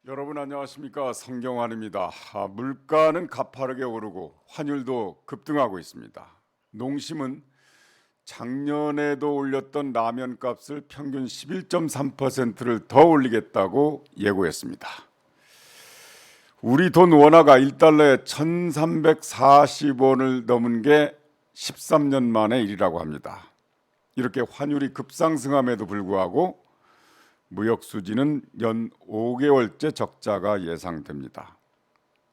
여러분 안녕하십니까? 성경환입니다. 물가는 가파르게 오르고 환율도 급등하고 있습니다. 농심은 작년에도 올렸던 라면 값을 평균 11.3%를 더 올리겠다고 예고했습니다. 우리 돈 원화가 1달러에 1,340원을 넘은 게 13년 만의 일이라고 합니다. 이렇게 환율이 급상승함에도 불구하고 무역 수지는 연 5개월째 적자가 예상됩니다.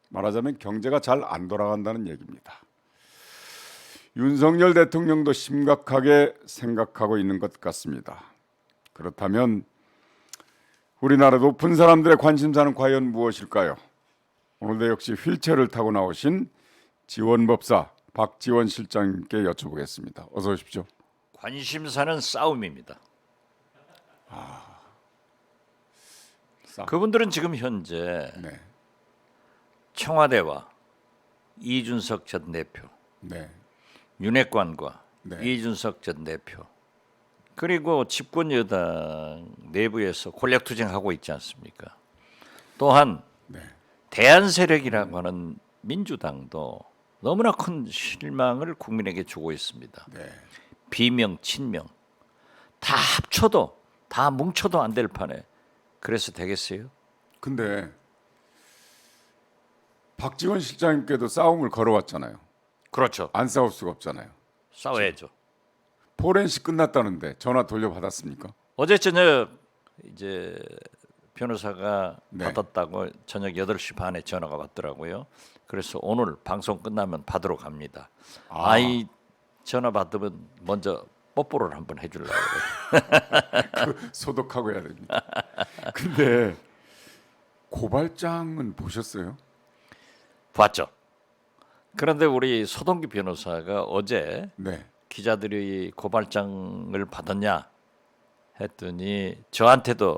말하자면 경제가 잘 안 돌아간다는 얘기입니다. 윤석열 대통령도 심각하게 생각하고 있는 것 같습니다. 그렇다면 우리나라 높은 사람들의 관심사는 과연 무엇일까요? 오늘도 역시 휠체어를 타고 나오신 지원법사 박지원 실장님께 여쭤보겠습니다. 어서 오십시오. 관심사는 싸움입니다. 그분들은 지금 현재 네, 청와대와 이준석 전 대표, 네, 윤핵관과 네. 이준석 전 대표, 그리고 집권 여당 내부에서 권력투쟁하고 있지 않습니까? 또한 네. 대안 세력이라고 하는 민주당도 너무나 큰 실망을 국민에게 주고 있습니다. 네. 비명, 친명 다 합쳐도 다 뭉쳐도 안 될 판에 그래서 되겠어요? 근데 박지원 실장님께도 싸움을 걸어왔잖아요. 그렇죠. 안 싸울 수가 없잖아요. 싸워야죠. 포렌식 끝났다는데 전화 돌려받았습니까? 어제 저녁 이제 변호사가 네. 받았다고 저녁 8시 반에 전화가 왔더라고요. 그래서 오늘 방송 끝나면 받으러 갑니다. 아이 전화 받으면 먼저 뽀뽀를 한번 해주려고 그래요. 소독하고 해야 됩니다. 근데 고발장은 보셨어요? 봤죠. 그런데 우리 소동기 변호사가 어제 네. 기자들이 고발장을 받았냐 했더니 저한테도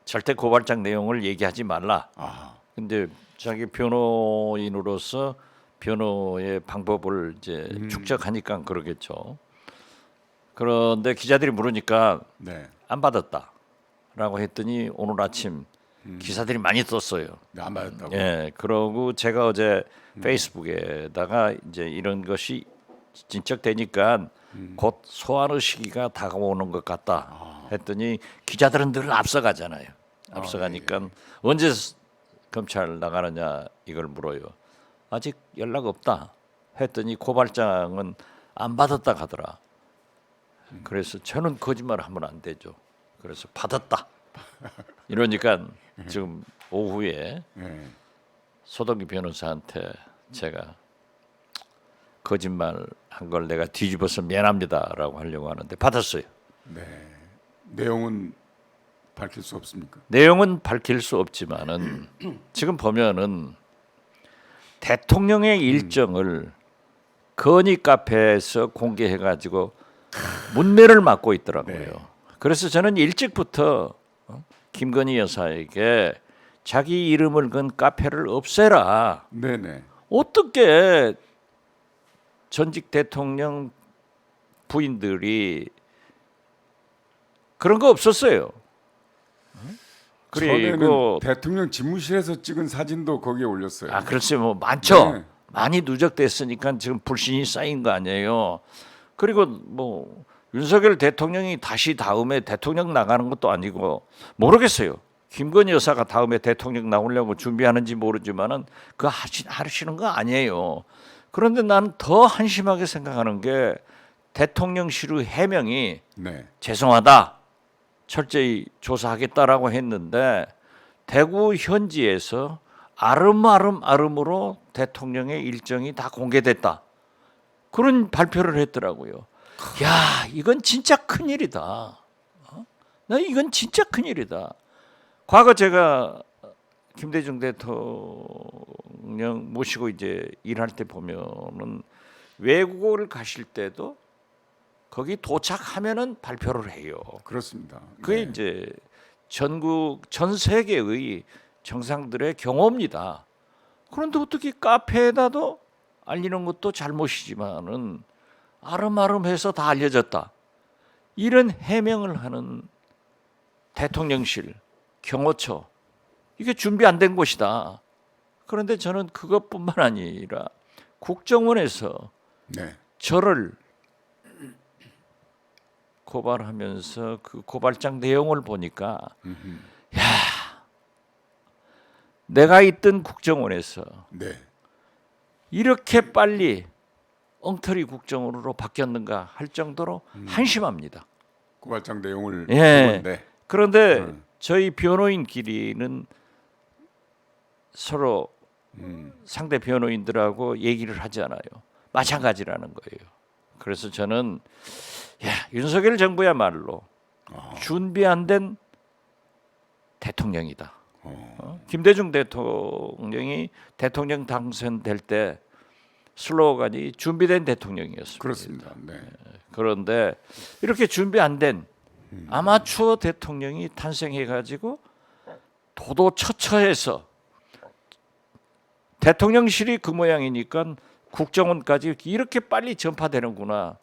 절대 고발장 내용을 얘기하지 말라. 아, 근데 자기 변호인으로서 변호의 방법을 이제 축적하니까 그러겠죠. 그런데 기자들이 물으니까 네. 안 받았다라고 했더니 오늘 아침 기사들이 많이 떴어요. 네, 안 받았다고. 예, 그러고 제가 어제 페이스북에다가 이제 이런 것이 진척되니까 곧 소환의 시기가 다가오는 것 같다 했더니 기자들은 늘 앞서가잖아요. 앞서가니까 언제 검찰 나가느냐 이걸 물어요. 아직 연락 없다 했더니 고발장은 안 받았다 하더라. 그래서 저는 거짓말을 하면 안 되죠. 그래서 받았다. 이러니까 지금 오후에 네. 소동기 변호사한테 제가 거짓말 한 걸 내가 뒤집어서 미안합니다라고 하려고 하는데 받았어요. 네. 내용은 밝힐 수 없습니까? 내용은 밝힐 수 없지만은 지금 보면은 대통령의 일정을 건의 카페에서 공개해 가지고 문매를 맞고 있더라고요. 네. 그래서 저는 일찍부터 김건희 여사에게 자기 이름을 건 카페를 없애라. 네네. 어떻게 전직 대통령 부인들이 그런 거 없었어요. 전에는 그리고 대통령 집무실에서 찍은 사진도 거기에 올렸어요. 아 글쎄 뭐 많죠. 네. 많이 누적됐으니까 지금 불신이 쌓인 거 아니에요. 그리고 뭐 윤석열 대통령이 다시 다음에 대통령 나가는 것도 아니고 모르겠어요. 김건희 여사가 다음에 대통령 나오려고 준비하는지 모르지만은 그거 하시는 거 아니에요. 그런데 나는 더 한심하게 생각하는 게 대통령실의 해명이 네. 죄송하다. 철저히 조사하겠다라고 했는데 대구 현지에서 아름으로 대통령의 일정이 다 공개됐다. 그런 발표를 했더라고요. 야, 이건 진짜 큰일이다. 나 이건 진짜 큰일이다. 과거 제가 김대중 대통령 모시고 이제 일할 때 보면은 외국을 가실 때도 거기 도착하면은 발표를 해요. 그렇습니다. 그게 네. 이제 전 세계의 정상들의 경험입니다. 그런데 어떻게 카페에다도 알리는 것도 잘못이지만은 아름아름해서 다 알려졌다. 이런 해명을 하는 대통령실, 경호처 이게 준비 안 된 것이다. 그런데 저는 그것뿐만 아니라 국정원에서 네. 저를 고발하면서 그 고발장 내용을 보니까 내가 있던 국정원에서 네. 이렇게 빨리 엉터리 국정원으로 바뀌었는가 할 정도로 한심합니다. 고발장 내용을 예. 보건데. 그런데 저희 변호인끼리는 서로 상대 변호인들하고 얘기를 하지 않아요. 마찬가지라는 거예요. 그래서 저는 윤석열 정부야말로 준비 안 된 대통령이다. 김대중 대통령이 대통령 당선될 때 슬로건이 준비된 대통령이었습니다. 그렇습니다. 네. 그런데 이렇게 준비 안 된 아마추어 대통령이 탄생해가지고 도도처처해서 대통령실이 그 모양이니까 국정원까지 이렇게 빨리 전파되는구나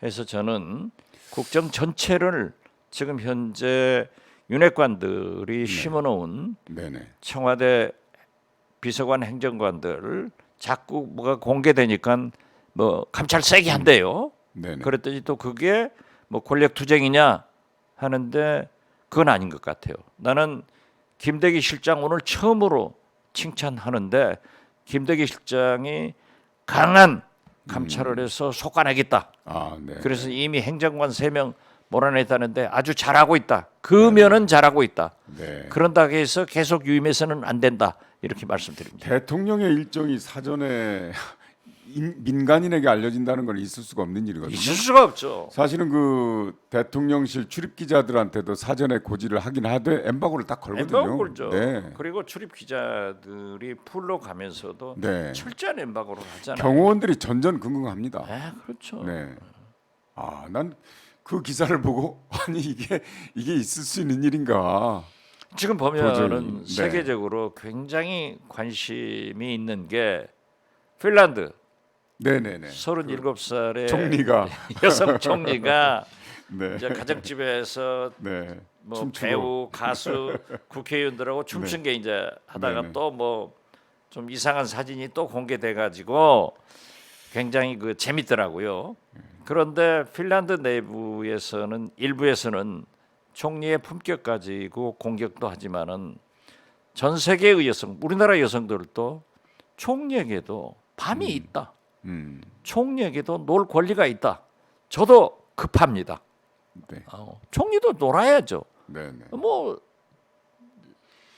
해서 저는 국정 전체를 지금 현재 윤핵관들이 심어놓은 네네. 청와대 비서관 행정관들 자꾸 뭐가 공개되니까 뭐 감찰 세게 한대요. 네네. 그랬더니 또 그게 뭐 권력 투쟁이냐 하는데 그건 아닌 것 같아요. 나는 김대기 실장 오늘 처음으로 칭찬하는데 김대기 실장이 강한 감찰을 해서 속아내겠다. 아, 네. 그래서 이미 행정관 3명 몰아냈다는데 아주 잘하고 있다. 그 면은 잘하고 있다. 네. 그런다고 해서 계속 유임해서는 안 된다. 이렇게 말씀드립니다. 대통령의 일정이 사전에 민간인에게 알려진다는 건 있을 수가 없는 일이거든요. 있을 수가 없죠. 사실은 그 대통령실 출입 기자들한테도 사전에 고지를 하긴 하되 엠바고를 딱 걸거든요. 엠바고 걸죠. 네. 그리고 출입 기자들이 풀로 가면서도 네. 철저한 엠바고를 하잖아요. 경호원들이 전전긍긍합니다. 그렇죠. 네. 아, 난 그 기사를 보고 아니 이게 있을 수 있는 일인가? 지금 보면은 도저히, 네. 세계적으로 굉장히 관심이 있는 게 핀란드 네네네. 37살의 총리가 여성 총리가 네. 이제 가정집에서 네. 뭐 춤추고. 배우, 가수, 국회의원들하고 춤춘 게 이제 하다가 네네. 또 뭐 좀 이상한 사진이 또 공개돼 가지고 굉장히 그 재밌더라고요. 그런데 핀란드 내부에서는 일부에서는 총리의 품격 가지고 공격도 하지만은 전 세계의 여성, 우리나라 여성들도 총리에게도 밤이 있다. 총리에게도 놀 권리가 있다. 저도 급합니다. 네. 총리도 놀아야죠. 네네. 뭐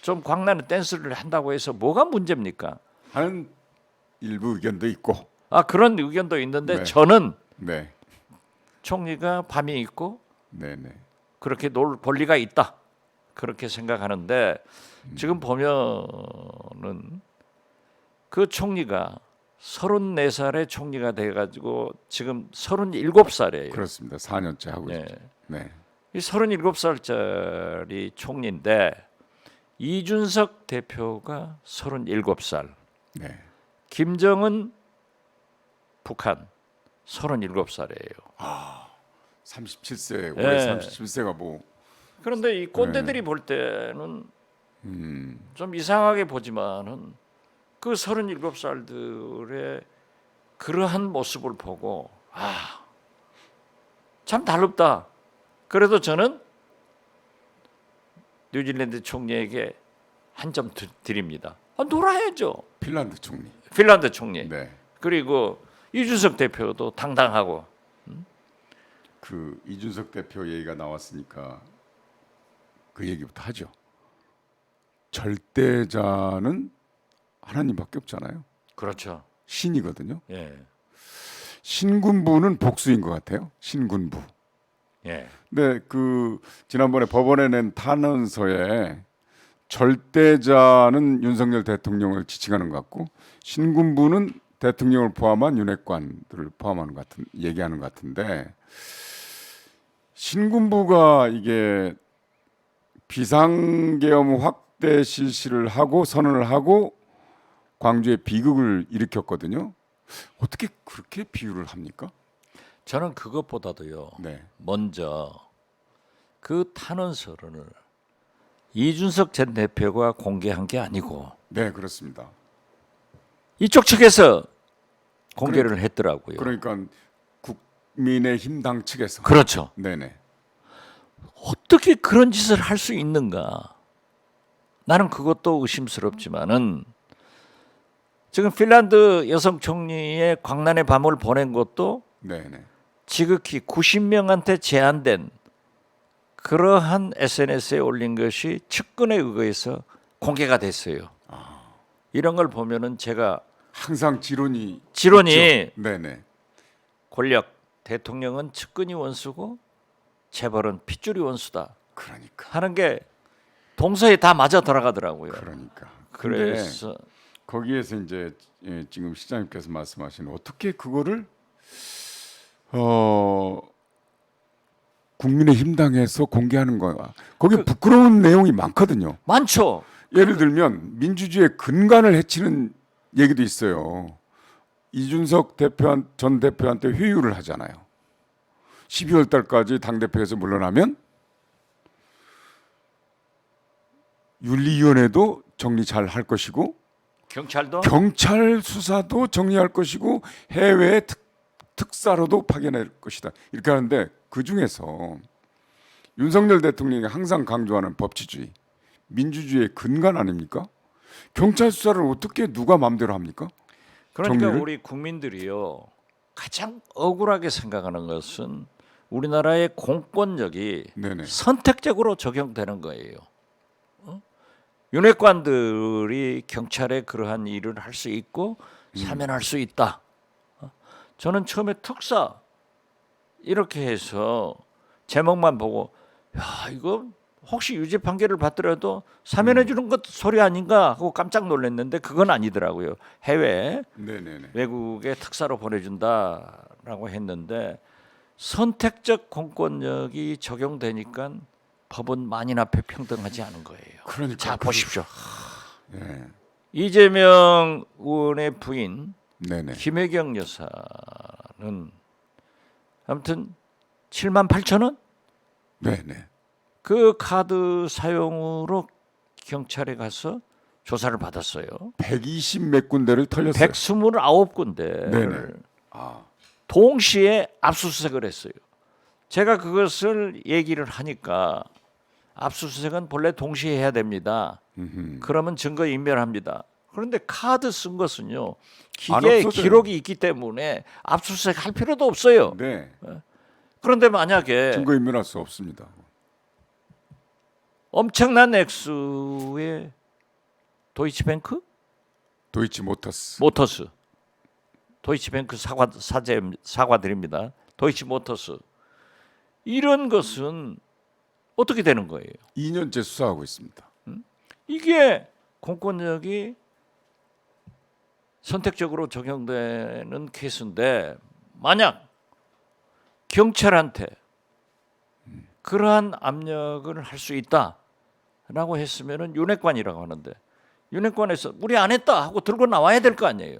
좀 광나는 댄스를 한다고 해서 뭐가 문제입니까? 하는 일부 의견도 있고. 그런 의견도 있는데 네. 저는 네. 총리가 밤이 있고 네네. 그렇게 놀 권리가 있다. 그렇게 생각하는데 지금 보면은 그 총리가 34살의 총리가 돼가지고 지금 37살이에요. 그렇습니다. 4년째 하고 네. 있죠. 네. 이 37살짜리 총리인데 이준석 대표가 37살, 네. 김정은 북한 37살이에요. 37세 네. 올해 37세가 뭐 그런데 이 꼰대들이 볼 때는 좀 이상하게 보지만은 그 37살들의 그러한 모습을 보고 참 달롭다. 그래도 저는 뉴질랜드 총리에게 한 점 드립니다. 놀아야죠. 핀란드 총리. 핀란드 총리. 네. 그리고 이준석 대표도 당당하고. 그 이준석 대표 얘기가 나왔으니까 그 얘기부터 하죠. 절대자는 하나님밖에 없잖아요. 그렇죠. 신이거든요. 예. 신군부는 복수인 것 같아요. 신군부. 예. 네, 그 지난번에 법원에 낸 탄원서에 절대자는 윤석열 대통령을 지칭하는 것 같고 신군부는 대통령을 포함한 윤핵관들을 포함하는 것 같은 얘기하는 것 같은데 신군부가 이게 비상계엄 확대 실시를 하고 선언을 하고 광주에 비극을 일으켰거든요. 어떻게 그렇게 비유를 합니까? 저는 그것보다도요. 네. 먼저 그 탄원서를 이준석 전 대표가 공개한 게 아니고 네, 그렇습니다. 이쪽 측에서 공개를 했더라고요. 그러니까 국민의힘당 측에서. 그렇죠. 네네. 어떻게 그런 짓을 할 수 있는가? 나는 그것도 의심스럽지만은 지금 핀란드 여성 총리의 광란의 밤을 보낸 것도 네네. 지극히 90명한테 제한된 그러한 SNS에 올린 것이 측근에 의거해서 공개가 됐어요. 이런 걸 보면은 제가 항상 지론이 지론이 네네. 권력 대통령은 측근이 원수고 재벌은 핏줄이 원수다 그러니까. 하는 게 동서에 다 맞아 들어가더라고요. 그러니까. 그래서 거기에서 이제 지금 시장님께서 말씀하신 어떻게 그거를 국민의힘당에서 공개하는 거야. 거기 부끄러운 내용이 많거든요. 많죠. 예를 들면 민주주의의 근간을 해치는 얘기도 있어요. 이준석 전 대표한테 회유를 하잖아요. 12월 달까지 당 대표에서 물러나면 윤리위원회도 정리 잘 할 것이고 경찰도 경찰 수사도 정리할 것이고 해외 특사로도 파견할 것이다. 이렇게 하는데 그 중에서 윤석열 대통령이 항상 강조하는 법치주의, 민주주의의 근간 아닙니까? 경찰 수사를 어떻게 누가 마음대로 합니까? 그러니까 정리를? 우리 국민들이요 가장 억울하게 생각하는 것은 우리나라의 공권력이 네네. 선택적으로 적용되는 거예요. 윤핵관들이 경찰에 그러한 일을 할 수 있고 사면할 수 있다. 저는 처음에 특사 이렇게 해서 제목만 보고 야 이거 혹시 유죄 판결을 받더라도 사면해 주는 것 소리 아닌가 하고 깜짝 놀랐는데 그건 아니더라고요. 해외 네네네. 외국에 특사로 보내준다라고 했는데 선택적 공권력이 적용되니까 법은 만인 앞에 평등하지 않은 거예요. 그러니까 자 보십시오. 네. 이재명 의원의 부인 네네. 김혜경 여사는 아무튼 7만 8천 원? 네네. 그 카드 사용으로 경찰에 가서 조사를 받았어요. 120 몇 군데를 털렸어요. 129군데를 네네. 아, 동시에 압수수색을 했어요. 제가 그것을 얘기를 하니까 압수수색은 본래 동시에 해야 됩니다. 그러면 증거 인멸합니다. 그런데 카드 쓴 것은요. 안 기계에 없어져요. 기록이 있기 때문에 압수수색 할 필요도 없어요. 네. 그런데 만약에 증거 인멸할 수 없습니다. 엄청난 액수의 도이치뱅크? 도이치모터스. 모터스. 도이치뱅크 사과드립니다. 도이치모터스. 이런 것은 어떻게 되는 거예요? 2년째 수사하고 있습니다. 이게 공권력이 선택적으로 적용되는 케이스인데 만약 경찰한테 그러한 압력을 할 수 있다라고 했으면은 윤핵관이라고 하는데 윤핵관에서 우리 안 했다 하고 들고 나와야 될 거 아니에요.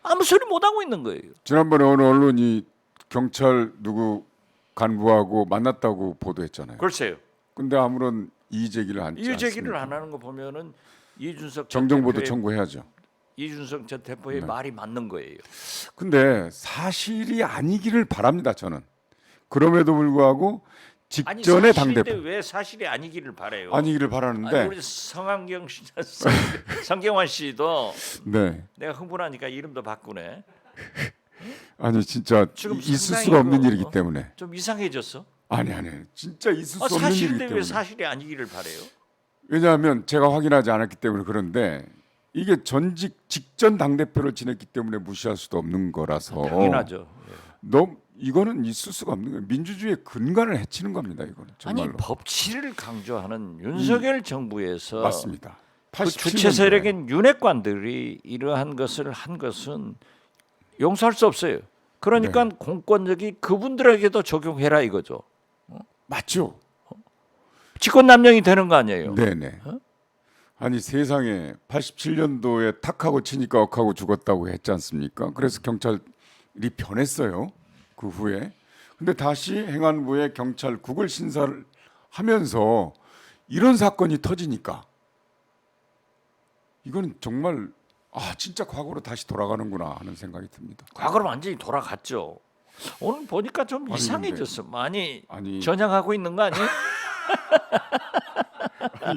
아무 소리 못 하고 있는 거예요. 지난번에 어느 언론이 경찰 누구 간부하고 만났다고 보도했잖아요. 글쎄요. 근데 아무런 이의 제기를 안 이의 제기를 않습니다. 안 하는 거 보면은 이준석 전 정정보도 대표의- 청구해야죠. 이준석 전 대표의 말이 맞는 거예요. 근데 사실이 아니기를 바랍니다. 저는. 그럼에도 불구하고 아니 직전에 사실인데 당대표 왜 사실이 아니기를 바래요? 아니기를 바라는데 아니, 우리 성한경 씨, 성경환 씨도 네. 내가 흥분하니까 이름도 바꾸네. 아니 진짜 지금 있을 상당히 수가 없는 그- 일이기 때문에 좀 이상해졌어. 아니 진짜 있을 수 없는 일이기 사실인데 왜 때문에 사실이 아니기를 바래요? 왜냐하면 제가 확인하지 않았기 때문에 그런데 이게 전직 직전 당 대표를 지냈기 때문에 무시할 수도 없는 거라서 당연하죠. 이거는 있을 수가 없는 거예요. 민주주의의 근간을 해치는 겁니다. 이거는 정말로 아니 법치를 강조하는 윤석열 정부에서 맞습니다. 그 87년도에. 주체 세력인 윤핵관들이 이러한 것을 한 것은 용서할 수 없어요. 그러니까 네. 공권력이 그분들에게도 적용해라 이거죠. 맞죠? 직권남용이 되는 거 아니에요? 네네. 아니 세상에 87년도에 탁하고 치니까 억하고 죽었다고 했지 않습니까? 그래서 경찰이 변했어요. 그 후에. 근데 다시 행안부에 경찰국을 신설을 하면서 이런 사건이 터지니까 이건 정말 진짜 과거로 다시 돌아가는구나 하는 생각이 듭니다. 과거로 완전히 돌아갔죠. 오늘 보니까 좀 아니, 이상해졌어. 많이 아니 전향하고 있는 거 아니에요?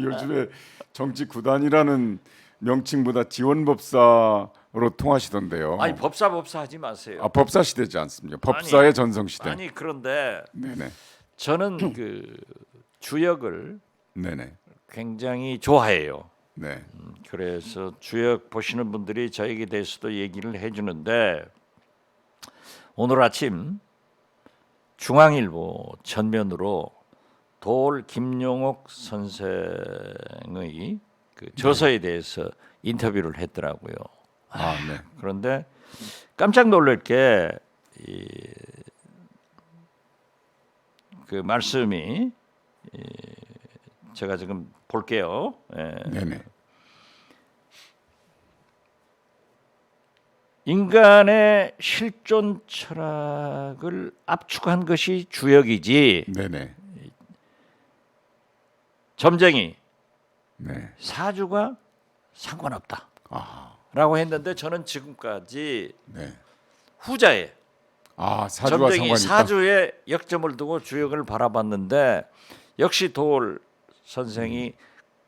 요즘에 정치 구단이라는 명칭보다 지원법사로 통하시던데요. 아니 법사 하지 마세요. 법사 시대지 않습니까? 법사의 아니, 전성 시대. 아니 그런데 네네. 저는 그 주역을 네네. 굉장히 좋아해요. 네. 그래서 주역 보시는 분들이 저에게 대해서도 얘기를 해주는데 오늘 아침 중앙일보 전면으로 도올 김용옥 선생의 그 저서에 대해서 인터뷰를 했더라고요. 네. 그런데 깜짝 놀랄 게 그 말씀이 제가 지금 볼게요. 네네. 인간의 실존 철학을 압축한 것이 주역이지 네네. 점쟁이 네. 사주가 상관없다라고 아, 했는데 저는 지금까지 네. 후자에 사주와 점쟁이 상관이 있다. 사주에 역점을 두고 주역을 바라봤는데 역시 도올 선생이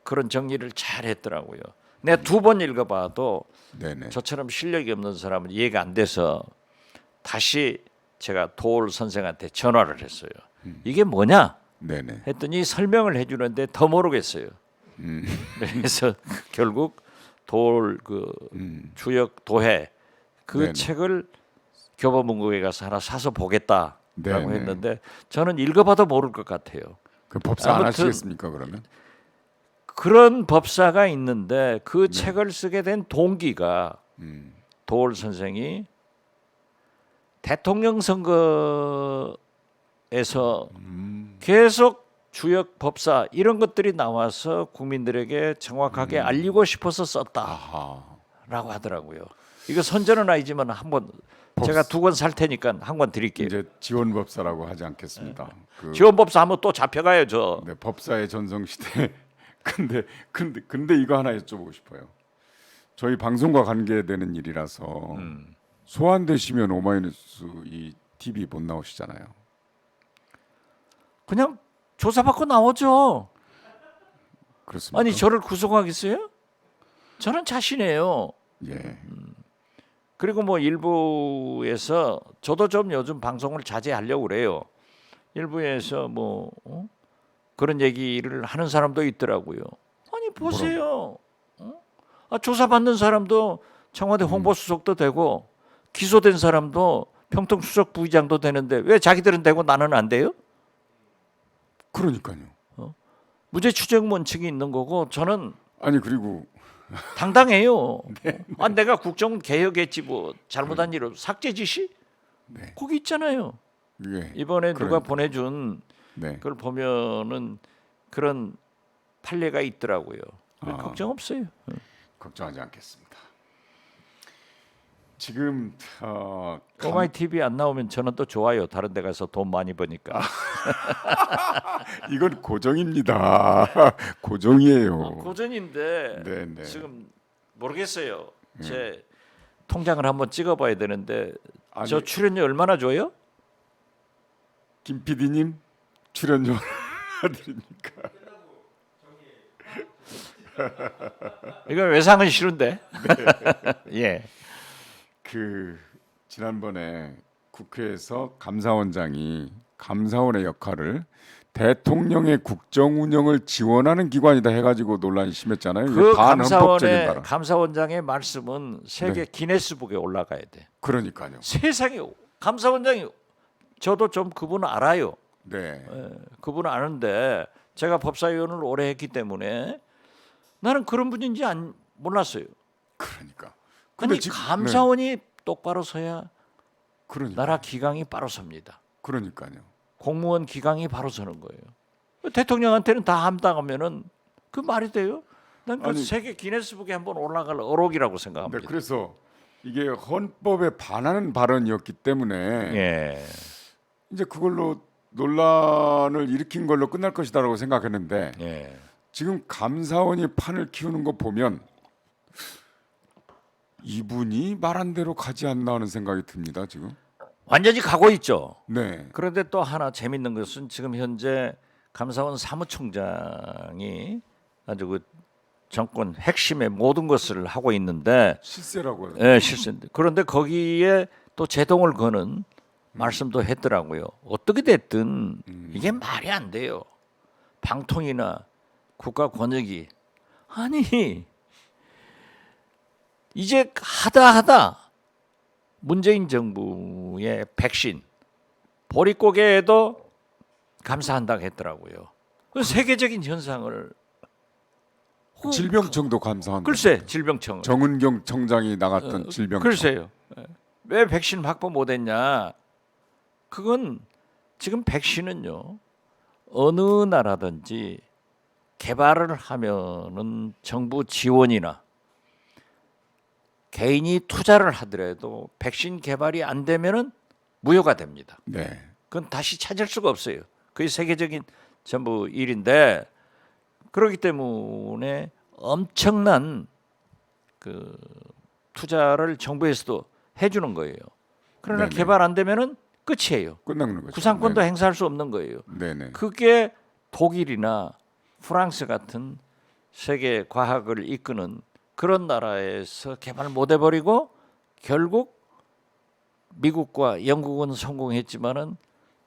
그런 정리를 잘 했더라고요. 내가 두 번 읽어봐도 네네. 저처럼 실력이 없는 사람은 이해가 안 돼서 다시 제가 도올 선생한테 전화를 했어요. 이게 뭐냐 네네. 했더니 설명을 해주는데 더 모르겠어요. 그래서 결국 도올 그 주역 도해 그 네네. 책을 교보문고에 가서 하나 사서 보겠다라고 네네. 했는데 저는 읽어봐도 모를 것 같아요. 그 법사 안 아무튼 하시겠습니까 그러면? 그런 법사가 있는데 그 책을 쓰게 된 동기가 도올 선생이 대통령 선거에서 계속 주역 법사 이런 것들이 나와서 국민들에게 정확하게 알리고 싶어서 썼다라고 아하. 하더라고요. 이거 선전은 아니지만 한번 제가 두 권 살 테니까 한 권 드릴게요. 이제 지원법사라고 하지 않겠습니다. 그, 지원법사 하면 또 잡혀가요 저. 네, 법사의 전성 시대. 근데 이거 하나 여쭤보고 싶어요. 저희 방송과 관계되는 일이라서 소환되시면 오마이뉴스 이 TV 못 나오시잖아요. 그냥 조사받고 나오죠. 그렇습니까? 아니 저를 구속하겠어요? 저는 자신해요. 예. 그리고 뭐 일부에서 저도 좀 요즘 방송을 자제하려고 그래요. 일부에서 뭐 그런 얘기를 하는 사람도 있더라고요. 아니 보세요. 조사받는 사람도 청와대 홍보수석도 되고 기소된 사람도 평통수석 부의장도 되는데 왜 자기들은 되고 나는 안 돼요? 그러니까요. 무죄 추정 원칙이 있는 거고 저는 아니 그리고 당당해요. 내가 국정 개혁했지 뭐 잘못한 일은 삭제 지시? 네. 거기 있잖아요. 예. 이번에 누가 그러니까. 보내준 네. 그걸 보면은 그런 판례가 있더라고요. 걱정 없어요. 걱정하지 않겠습니다. 지금 오마이 TV 안 나오면 저는 또 좋아요. 다른 데 가서 돈 많이 버니까. 이건 고정입니다. 고정이에요. 고전인데 네. 지금 모르겠어요. 제 통장을 한번 찍어봐야 되는데 아니, 저 출연료 얼마나 줘요? 김 PD님 출연료 드립니까? 이거 외상은 싫은데. 예. 그 지난번에 국회에서 감사원장이 감사원의 역할을 대통령의 국정 운영을 지원하는 기관이다 해가지고 논란이 심했잖아요. 그 이게 반헌법적인 발언. 감사원장의 말씀은 세계 기네스북에 올라가야 돼. 그러니까요. 세상에 감사원장이 저도 좀 그분 알아요. 네. 그분 아는데 제가 법사위원을 오래 했기 때문에 나는 그런 분인지 몰랐어요. 그러니까. 아니 지금- 감사원이 똑바로 서야 그러니까. 나라 기강이 바로 섭니다. 그러니까요. 공무원 기강이 바로 서는 거예요. 대통령한테는 다 함당하면은 그 말이 돼요? 난 그 아니- 세계 기네스북에 한번 올라갈 어록이라고 생각합니다. 네, 그래서 이게 헌법에 반하는 발언이었기 때문에 예. 이제 그걸로 논란을 일으킨 걸로 끝날 것이다라고 생각했는데 예. 지금 감사원이 판을 키우는 거 보면 이분이 말한 대로 가지 않나 하는 생각이 듭니다. 지금. 완전히 가고 있죠. 네. 그런데 또 하나 재밌는 것은 지금 현재 감사원 사무총장이 아주 그 정권 핵심의 모든 것을 하고 있는데, 실세라고 해요. 예, 실세인데 그런데 거기에 또 제동을 거는 말씀도 했더라고요. 어떻게 됐든 이게 말이 안 돼요. 방통이나 국가 권력이 아니 이제 하다 문재인 정부의 백신 보릿고개에도 감사한다고 했더라고요. 그 세계적인 현상을 질병청도 감사한다. 글쎄 질병청 정은경 청장이 나갔던 질병청. 글쎄요. 왜 백신 확보 못했냐? 그건 지금 백신은요 어느 나라든지 개발을 하면은 정부 지원이나 개인이 투자를 하더라도 백신 개발이 안 되면은 무효가 됩니다. 네. 그건 다시 찾을 수가 없어요. 그게 세계적인 전부 일인데 그렇기 때문에 엄청난 그 투자를 정부에서도 해주는 거예요. 그러나 네네. 개발 안 되면은 끝이에요. 끝나는 거죠. 구상권도 행사할 수 없는 거예요. 네네. 그게 독일이나 프랑스 같은 세계 과학을 이끄는 그런 나라에서 개발 못 해버리고 결국 미국과 영국은 성공했지만은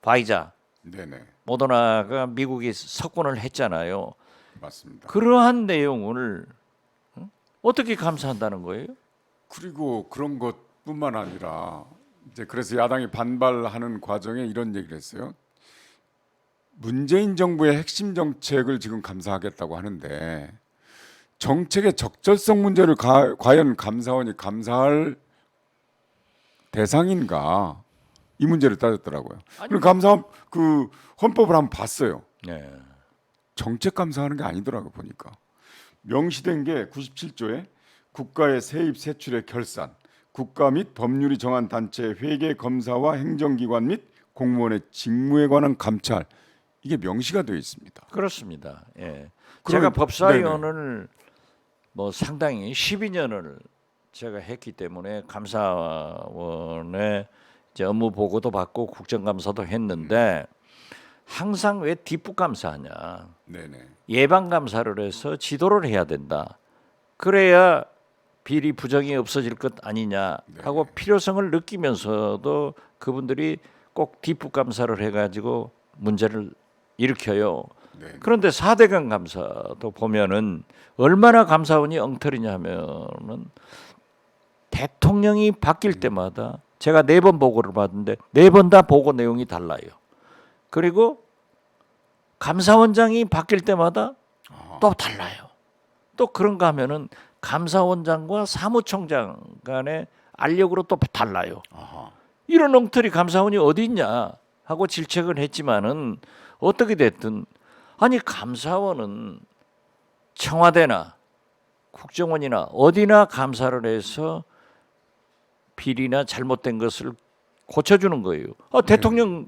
바이자, 네네. 모더나가 미국이 석권을 했잖아요. 맞습니다. 그러한 내용을 어떻게 감사한다는 거예요? 그리고 그런 것뿐만 아니라 이제 그래서 야당이 반발하는 과정에 이런 얘기를 했어요. 문재인 정부의 핵심 정책을 지금 감사하겠다고 하는데 정책의 적절성 문제를 과연 감사원이 감사할 대상인가 이 문제를 따졌더라고요. 그럼 감사원 그 헌법을 한번 봤어요. 네. 정책 감사하는 게 아니더라고 보니까 명시된 게 97조에 국가의 세입 세출의 결산, 국가 및 법률이 정한 단체의 회계 검사와 행정기관 및 공무원의 직무에 관한 감찰 이게 명시가 되어 있습니다. 그렇습니다. 예. 그럼- 제가 법사위원을 뭐 상당히 12년을 제가 했기 때문에 감사원의 이제 업무 보고도 받고 국정감사도 했는데 항상 왜 뒷북 감사하냐? 네네. 예방 감사를 해서 지도를 해야 된다. 그래야 비리 부정이 없어질 것 아니냐 하고 필요성을 느끼면서도 그분들이 꼭 뒷북 감사를 해가지고 문제를 일으켜요. 네. 그런데 4대강 감사도 보면은 얼마나 감사원이 엉터리냐 하면은 대통령이 바뀔 때마다 제가 4번 보고를 받는데 4번 다 보고 내용이 달라요. 그리고 감사원장이 바뀔 때마다 또 달라요. 또 그런가 하면은 감사원장과 사무총장 간의 알력으로 또 달라요. 아하. 이런 엉터리 감사원이 어디 있냐 하고 질책을 했지만은 어떻게 됐든 아니 감사원은 청와대나 국정원이나 어디나 감사를 해서 비리나 잘못된 것을 고쳐주는 거예요. 대통령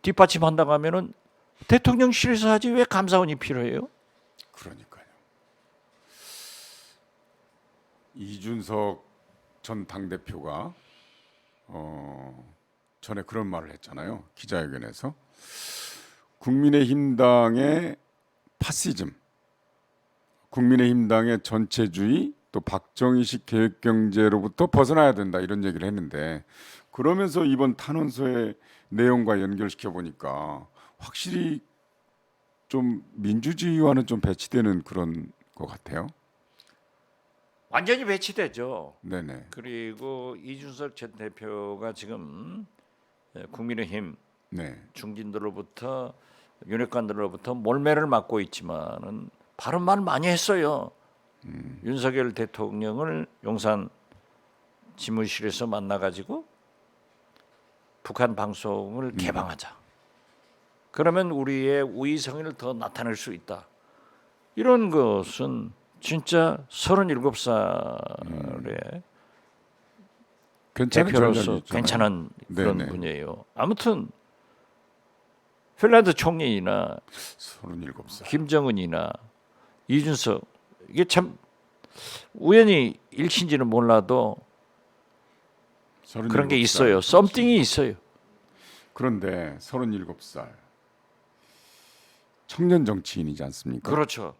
뒷받침한다고 하면은 대통령실에서 하지 왜 감사원이 필요해요? 그러니까요. 이준석 전 당대표가 전에 그런 말을 했잖아요. 기자회견에서 국민의힘당의 파시즘, 국민의힘당의 전체주의, 또 박정희식 계획경제로부터 벗어나야 된다 이런 얘기를 했는데 그러면서 이번 탄원서의 내용과 연결시켜 보니까 확실히 좀 민주주의와는 좀 배치되는 그런 것 같아요. 완전히 배치되죠. 네네. 그리고 이준석 전 대표가 지금 국민의힘 네. 중진들로부터 윤핵관들로부터 몰매를 맞고 있지만은 바른 말 많이 했어요. 윤석열 대통령을 용산 지무실에서 만나가지고 북한 방송을 개방하자. 그러면 우리의 우위성을 더 나타낼 수 있다. 이런 것은 진짜 37살의 괜찮은 대표로서 전략이잖아요. 괜찮은 그런 네네. 분이에요. 아무튼 핀란드 총리나 37살. 김정은이나 이준석 이게 참 우연히 일친지는 몰라도 그런 게 37살. 있어요. 썸띵이 있어요. 그런데 37살. 청년 정치인이지 않습니까? 그렇죠.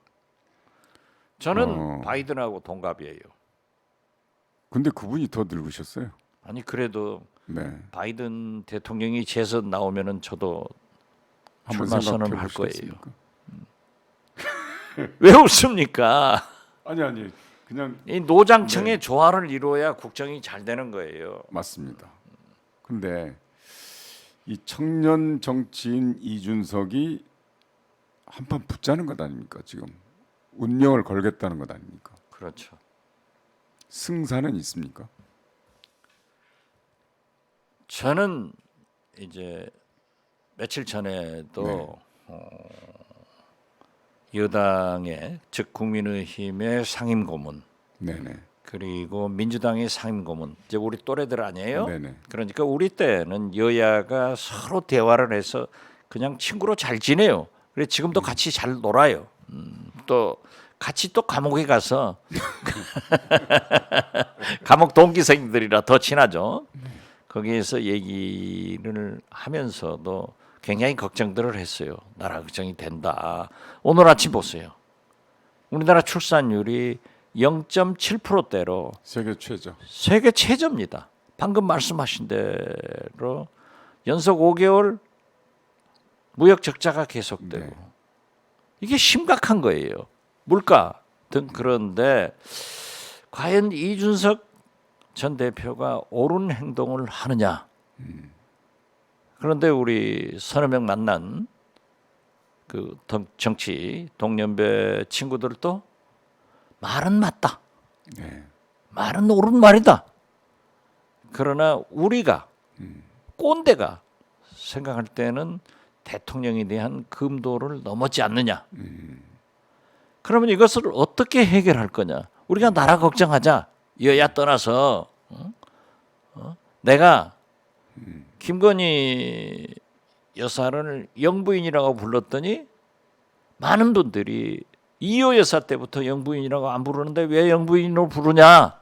저는 어. 바이든하고 동갑이에요. 근데 그분이 더 늙으셨어요. 아니 그래도 네. 바이든 대통령이 재선 나오면은 저도 한번 출마 생각해 선언을 할 거예요. 보시겠습니까? 왜 웃습니까? 아니 그냥 이 노장층의 네. 조화를 이루어야 국정이 잘 되는 거예요. 맞습니다. 근데 이 청년 정치인 이준석이 한판 붙자는 것 아닙니까? 지금 운명을 걸겠다는 것 아닙니까? 그렇죠. 승산은 있습니까? 저는 이제 며칠 전에도 네. 여당의 즉 국민의힘의 상임고문 네네. 그리고 민주당의 상임고문 이제 우리 또래들 아니에요? 네네. 그러니까 우리 때는 여야가 서로 대화를 해서 그냥 친구로 잘 지내요. 그래 지금도 같이 잘 놀아요. 또 같이 또 감옥에 가서 감옥 동기생들이라 더 친하죠. 거기에서 얘기를 하면서도 굉장히 걱정들을 했어요. 나라 걱정이 된다. 오늘 아침 보세요. 우리나라 출산율이 0.7%대로 세계 최저. 세계 최저입니다. 방금 말씀하신 대로 연속 5개월 무역 적자가 계속되고 네. 이게 심각한 거예요. 물가 등 그런데 과연 이준석 전 대표가 옳은 행동을 하느냐? 그런데 우리 서너 명 만난 그 정치 동년배 친구들도 말은 맞다. 네. 말은 옳은 말이다. 그러나 우리가 꼰대가 생각할 때는 대통령에 대한 금도를 넘었지 않느냐. 그러면 이것을 어떻게 해결할 거냐. 우리가 나라 걱정하자. 여야 떠나서 내가 김건희 여사를 영부인이라고 불렀더니 많은 분들이 이호 여사 때부터 영부인이라고 안 부르는데 왜 영부인으로 부르냐?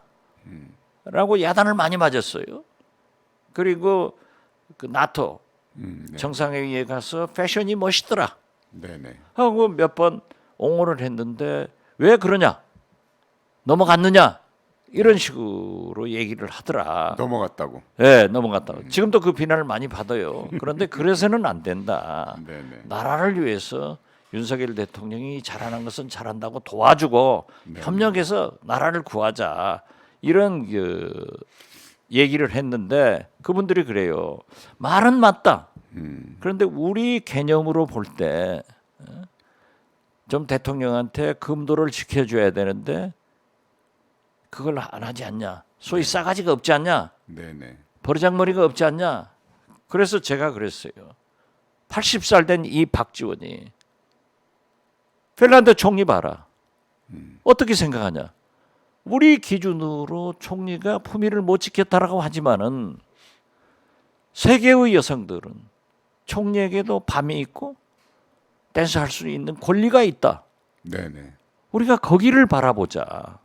라고 야단을 많이 맞았어요. 그리고 그 나토 네. 정상회의에 가서 패션이 멋있더라 네네. 하고 몇 번 옹호를 했는데 왜 그러냐? 넘어갔느냐? 이런 식으로 얘기를 하더라. 넘어갔다고. 네, 넘어갔다고. 지금도 그 비난을 많이 받아요. 그런데 그래서는 안 된다. 네네. 나라를 위해서 윤석열 대통령이 잘하는 것은 잘한다고 도와주고 네. 협력해서 나라를 구하자. 이런 그 얘기를 했는데 그분들이 그래요. 말은 맞다. 그런데 우리 개념으로 볼 때 좀 대통령한테 금도를 지켜줘야 되는데 그걸 안 하지 않냐. 소위 싸가지가 없지 않냐. 네네. 버르장머리가 없지 않냐. 그래서 제가 그랬어요. 80살 된 이 박지원이 핀란드 총리 봐라. 어떻게 생각하냐. 우리 기준으로 총리가 품위를 못 지켰다라고 하지만은 세계의 여성들은 총리에게도 밤이 있고 댄스할 수 있는 권리가 있다. 네네. 우리가 거기를 바라보자.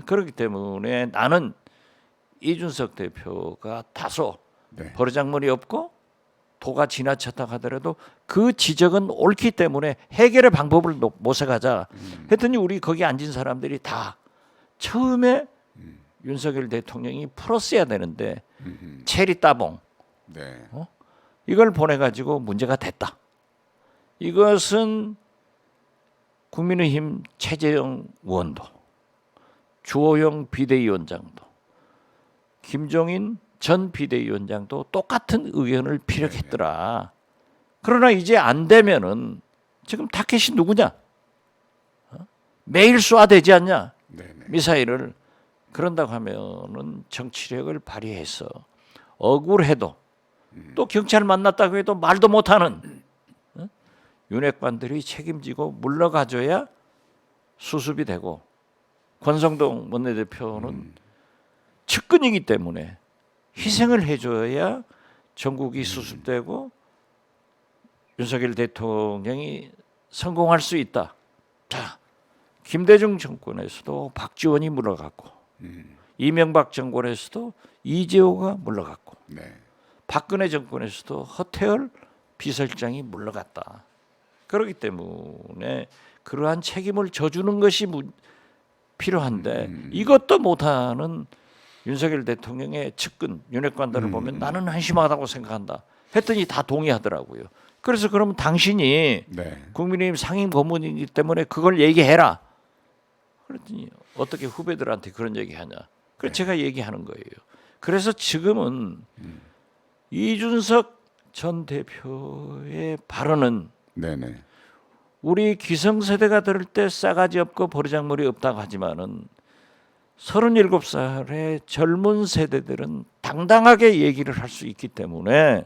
그렇기 때문에 나는 이준석 대표가 다소 네. 버르장머리 없고 도가 지나쳤다 하더라도 그 지적은 옳기 때문에 해결의 방법을 모색하자. 했더니 우리 거기 앉은 사람들이 다 처음에 윤석열 대통령이 풀었어야 되는데 체리 따봉 네. 이걸 보내가지고 문제가 됐다. 이것은 국민의힘 최재형 의원도 주호영 비대위원장도 김종인 전 비대위원장도 똑같은 의견을 피력했더라. 그러나 이제 안 되면은 지금 타켓이 누구냐? 매일 쏴대지 않냐? 네네. 미사일을. 그런다고 하면은 정치력을 발휘해서 억울해도 또 경찰 만났다고 해도 말도 못하는 윤핵관들이 책임지고 물러가줘야 수습이 되고 권성동 원내대표는 측근이기 때문에 희생을 해줘야 전국이 수습되고 윤석열 대통령이 성공할 수 있다. 자, 김대중 정권에서도 박지원이 물러갔고 이명박 정권에서도 이재호가 물러갔고 네. 박근혜 정권에서도 허태열 비서실장이 물러갔다. 그렇기 때문에 그러한 책임을 져주는 것이 필요한데 이것도 못하는 윤석열 대통령의 측근 윤핵관들을 보면 나는 한심하다고 생각한다 했더니 다 동의하더라고요. 그래서 그러면 당신이 네. 국민의힘 상임 고문이기 때문에 그걸 얘기해라. 그랬더니 어떻게 후배들한테 그런 얘기하냐. 그래서 제가 얘기하는 거예요. 그래서 지금은 이준석 전 대표의 발언은 네네. 우리 기성세대가 들을 때 싸가지 없고 버르장머리 없다고 하지만은 37살의 젊은 세대들은 당당하게 얘기를 할 수 있기 때문에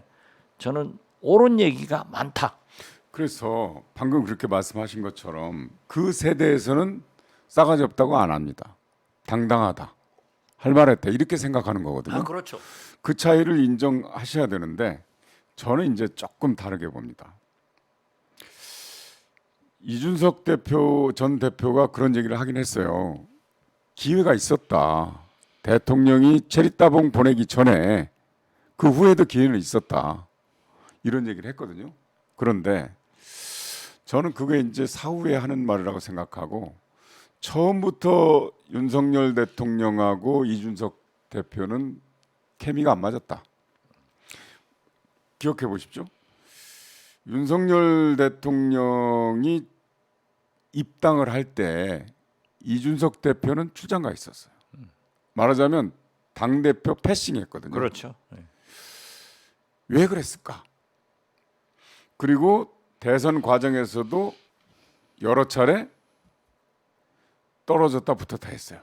저는 옳은 얘기가 많다. 그래서 방금 그렇게 말씀하신 것처럼 그 세대에서는 싸가지 없다고 안 합니다. 당당하다. 할 말했다. 이렇게 생각하는 거거든요. 아, 그렇죠. 그 차이를 인정하셔야 되는데 저는 이제 조금 다르게 봅니다. 이준석 대표 전 대표가 그런 얘기를 하긴 했어요. 기회가 있었다. 대통령이 체리따봉 보내기 전에 그 후에도 기회는 있었다. 이런 얘기를 했거든요. 그런데 저는 그게 이제 사후에 하는 말이라고 생각하고 처음부터 윤석열 대통령하고 이준석 대표는 케미가 안 맞았다. 기억해 보십시오. 윤석열 대통령이 입당을 할 때 이준석 대표는 출장가 있었어요. 말하자면 당대표 패싱했거든요. 그렇죠. 왜 그랬을까? 그리고 대선 과정에서도 여러 차례 떨어졌다 붙었다 했어요.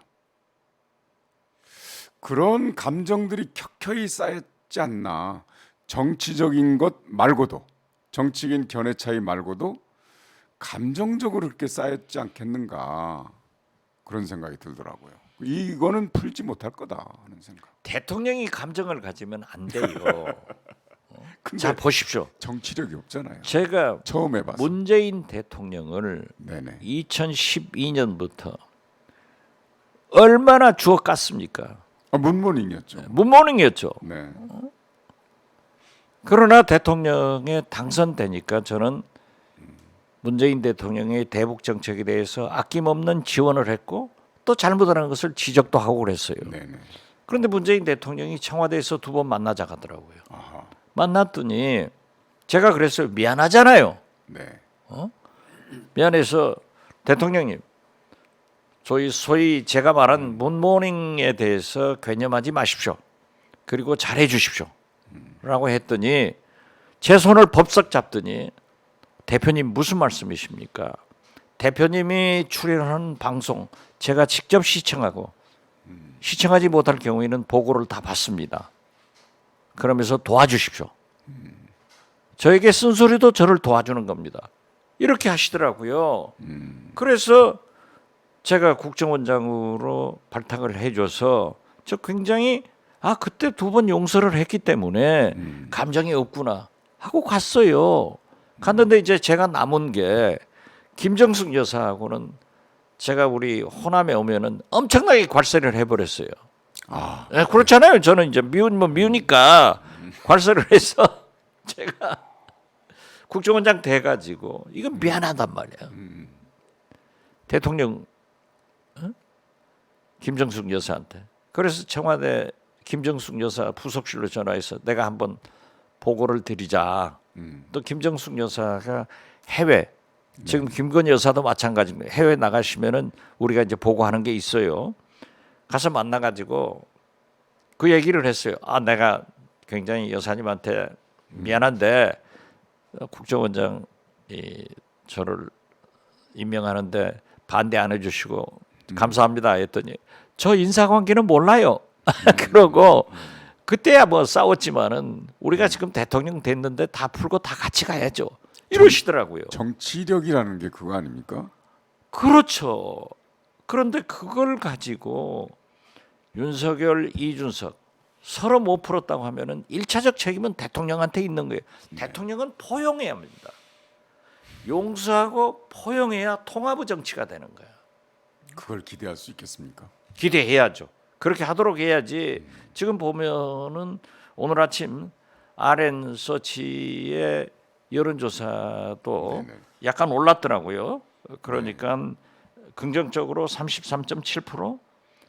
그런 감정들이 켜켜이 쌓였지 않나. 정치적인 것 말고도 정치적인 견해 차이 말고도 감정적으로 그렇게 쌓였지 않겠는가 그런 생각이 들더라고요. 이거는 풀지 못할 거다 하는 생각. 대통령이 감정을 가지면 안 돼요. 근데 자, 보십시오. 정치력이 없잖아요. 제가 처음 해봐서. 문재인 대통령을 네네. 2012년부터 얼마나 주워 깠습니까? 문모닝이었죠. 문모닝이었죠. 네. 그러나 대통령에 당선되니까 저는 문재인 대통령의 대북 정책에 대해서 아낌없는 지원을 했고 또 잘못하는 것을 지적도 하고 그랬어요. 네네. 그런데 문재인 대통령이 청와대에서 2번 만나자 하더라고요. 아하. 만났더니 제가 그랬어요. 미안하잖아요. 네. 미안해서 대통령님, 소위 제가 말한 문모닝에 대해서 괴념하지 마십시오. 그리고 잘해 주십시오. 라고 했더니 제 손을 법석 잡더니 대표님 무슨 말씀이십니까? 대표님이 출연하는 방송 제가 직접 시청하고 시청하지 못할 경우에는 보고를 다 받습니다. 그러면서 도와주십시오. 저에게 쓴소리도 저를 도와주는 겁니다. 이렇게 하시더라고요. 그래서 제가 국정원장으로 발탁을 해줘서 저 굉장히 그때 2번 용서를 했기 때문에 감정이 없구나 하고 갔어요. 갔는데 이제 제가 남은 게 김정숙 여사하고는 제가 우리 호남에 오면은 엄청나게 괄세를 해버렸어요. 네, 그렇잖아요. 저는 이제 미우니까 괄세를 해서 제가 국정원장 돼가지고 이건 미안하단 말이야. 대통령 김정숙 여사한테. 그래서 청와대 김정숙 여사 부속실로 전화해서 내가 한번 보고를 드리자. 또 김정숙 여사가 해외 지금 김건희 여사도 마찬가지입니다. 해외 나가시면은 우리가 이제 보고하는 게 있어요. 가서 만나가지고 그 얘기를 했어요. 내가 굉장히 여사님한테 미안한데 국정원장 저를 임명하는데 반대 안 해주시고 감사합니다 했더니 저 인사관계는 몰라요. 그러고 그때야 뭐 싸웠지만은 우리가 지금 대통령 됐는데 다 풀고 다 같이 가야죠. 이러시더라고요. 정치력이라는 게 그거 아닙니까? 그렇죠. 그런데 그걸 가지고 윤석열, 이준석 서로 못 풀었다고 하면은 1차적 책임은 대통령한테 있는 거예요. 대통령은 포용해야 합니다. 용서하고 포용해야 통합의 정치가 되는 거야. 그걸 기대할 수 있겠습니까? 기대해야죠. 그렇게 하도록 해야지. 지금 보면은 오늘 아침 RN 서치의 여론조사도 네네. 약간 올랐더라고요. 그러니까 긍정적으로 33.7%,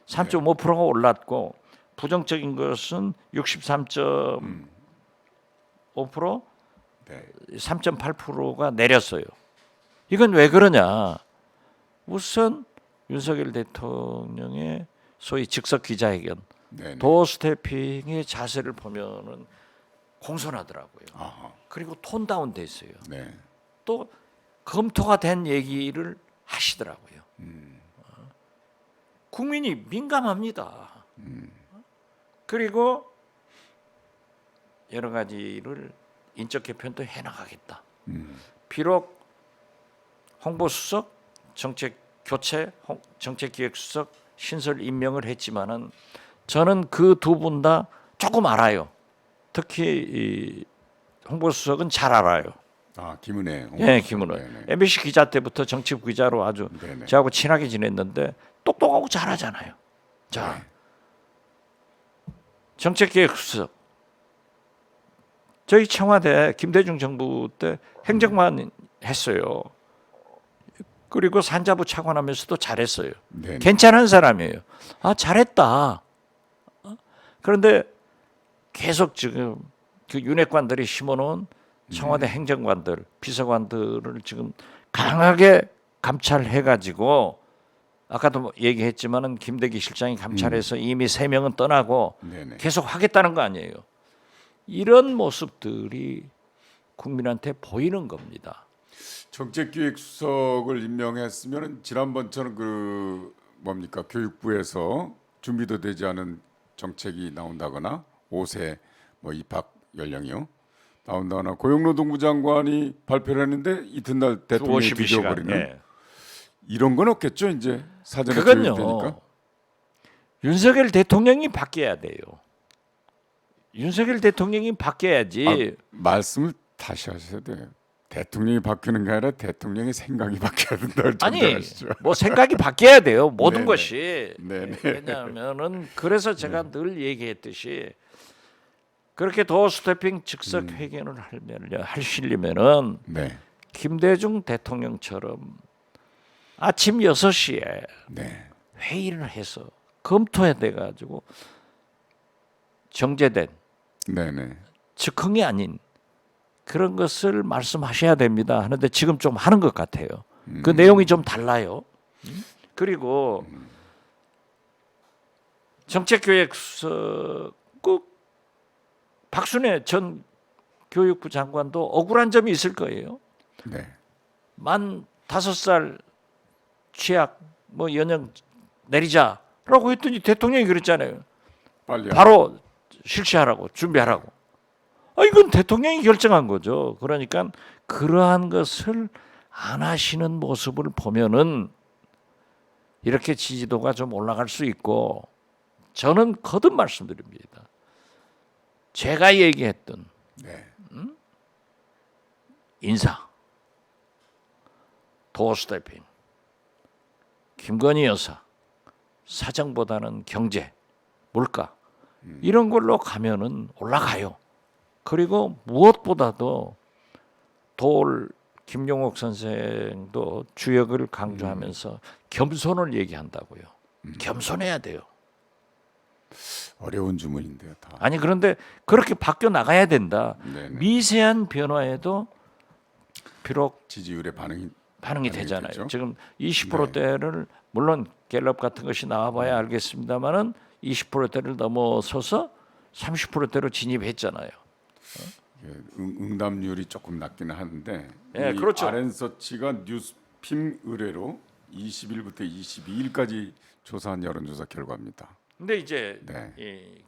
3.5%가 올랐고 부정적인 것은 63.5%, 네. 3.8%가 내렸어요. 이건 왜 그러냐? 우선 윤석열 대통령의 소위 즉석 기자회견, 네네. 도어 스태핑의 자세를 보면은 공손하더라고요. 아하. 그리고 톤 다운돼 있어요. 네. 또 검토가 된 얘기를 하시더라고요. 국민이 민감합니다. 그리고 여러 가지를 인적 개편도 해나가겠다. 비록 홍보수석, 정책 교체, 정책기획수석 신설 임명을 했지만은 저는 그 두 분 다 조금 알아요. 특히 이 홍보수석은 잘 알아요. 아, 김은혜. 예, 김은호. 네네. MBC 기자 때부터 정치부 기자로 아주 네네. 저하고 친하게 지냈는데 똑똑하고 잘하잖아요. 자, 네. 정책기획수석. 저희 청와대 김대중 정부 때 행정만 했어요. 그리고 산자부 차관하면서도 잘했어요. 네네. 괜찮은 사람이에요. 아, 잘했다. 그런데 계속 지금 그 윤핵관들이 심어놓은 청와대 행정관들, 비서관들을 지금 강하게 감찰해가지고 아까도 뭐 얘기했지만은 김대기 실장이 감찰해서 이미 3명은 떠나고 네네. 계속 하겠다는 거 아니에요. 이런 모습들이 국민한테 보이는 겁니다. 정책기획수석을 임명했으면 지난번처럼 그 뭡니까 교육부에서 준비도 되지 않은 정책이 나온다거나 5세 뭐 입학 연령이요 나온다거나 고용노동부 장관이 발표를 했는데 이튿날 대통령이 52시간. 뒤져버리는 예. 이런 건 없겠죠 이제 사전에 그건요. 교육되니까. 윤석열 대통령이 바뀌어야 돼요. 윤석열 대통령이 바뀌어야지. 말씀을 다시 하셔야 돼요. 대통령이 바뀌는 게 아니라 대통령의 생각이 바뀌어야 된다고 아니 전제하시죠. 뭐 생각이 바뀌어야 돼요. 모든 네네. 것이. 네네. 왜냐하면은 그래서 제가 늘 얘기했듯이 그렇게 도어 스태핑 즉석 회견을 하시려면은 네, 김대중 대통령처럼 아침 6시에 네, 회의를 해서 검토해 돼 가지고 정제된 네네. 즉흥이 아닌 그런 것을 말씀하셔야 됩니다. 하는데 지금 좀 하는 것 같아요. 그 내용이 좀 달라요. 그리고 정책교획수석 꼭 박순애 전 교육부 장관도 억울한 점이 있을 거예요. 네. 만 5살 취약 뭐 연령 내리자라고 했더니 대통령이 그랬잖아요. 빨리 바로 실시하라고 준비하라고. 아, 이건 대통령이 결정한 거죠. 그러니까 그러한 것을 안 하시는 모습을 보면은 이렇게 지지도가 좀 올라갈 수 있고 저는 거듭 말씀드립니다. 제가 얘기했던 네, 인사, 도어 스태핑, 김건희 여사, 사정보다는 경제, 물가 이런 걸로 가면은 올라가요. 그리고 무엇보다도 도올 김용옥 선생도 주역을 강조하면서 겸손을 얘기한다고요. 겸손해야 돼요. 어려운 주문인데요, 다. 아니 그런데 그렇게 바뀌어 나가야 된다. 네네. 미세한 변화에도 비록 지지율의 반응이 반응이 되잖아요. 되죠. 지금 20%대를 물론 갤럽 같은 것이 나와봐야 알겠습니다만은 20%대를 넘어서서 30%대로 진입했잖아요. 응답률이 조금 낮기는 하는데 예, 이 그렇죠. RN서치가 뉴스핌 의뢰로 20일부터 22일까지 조사한 여론조사 결과입니다. 근데 이제 네. 이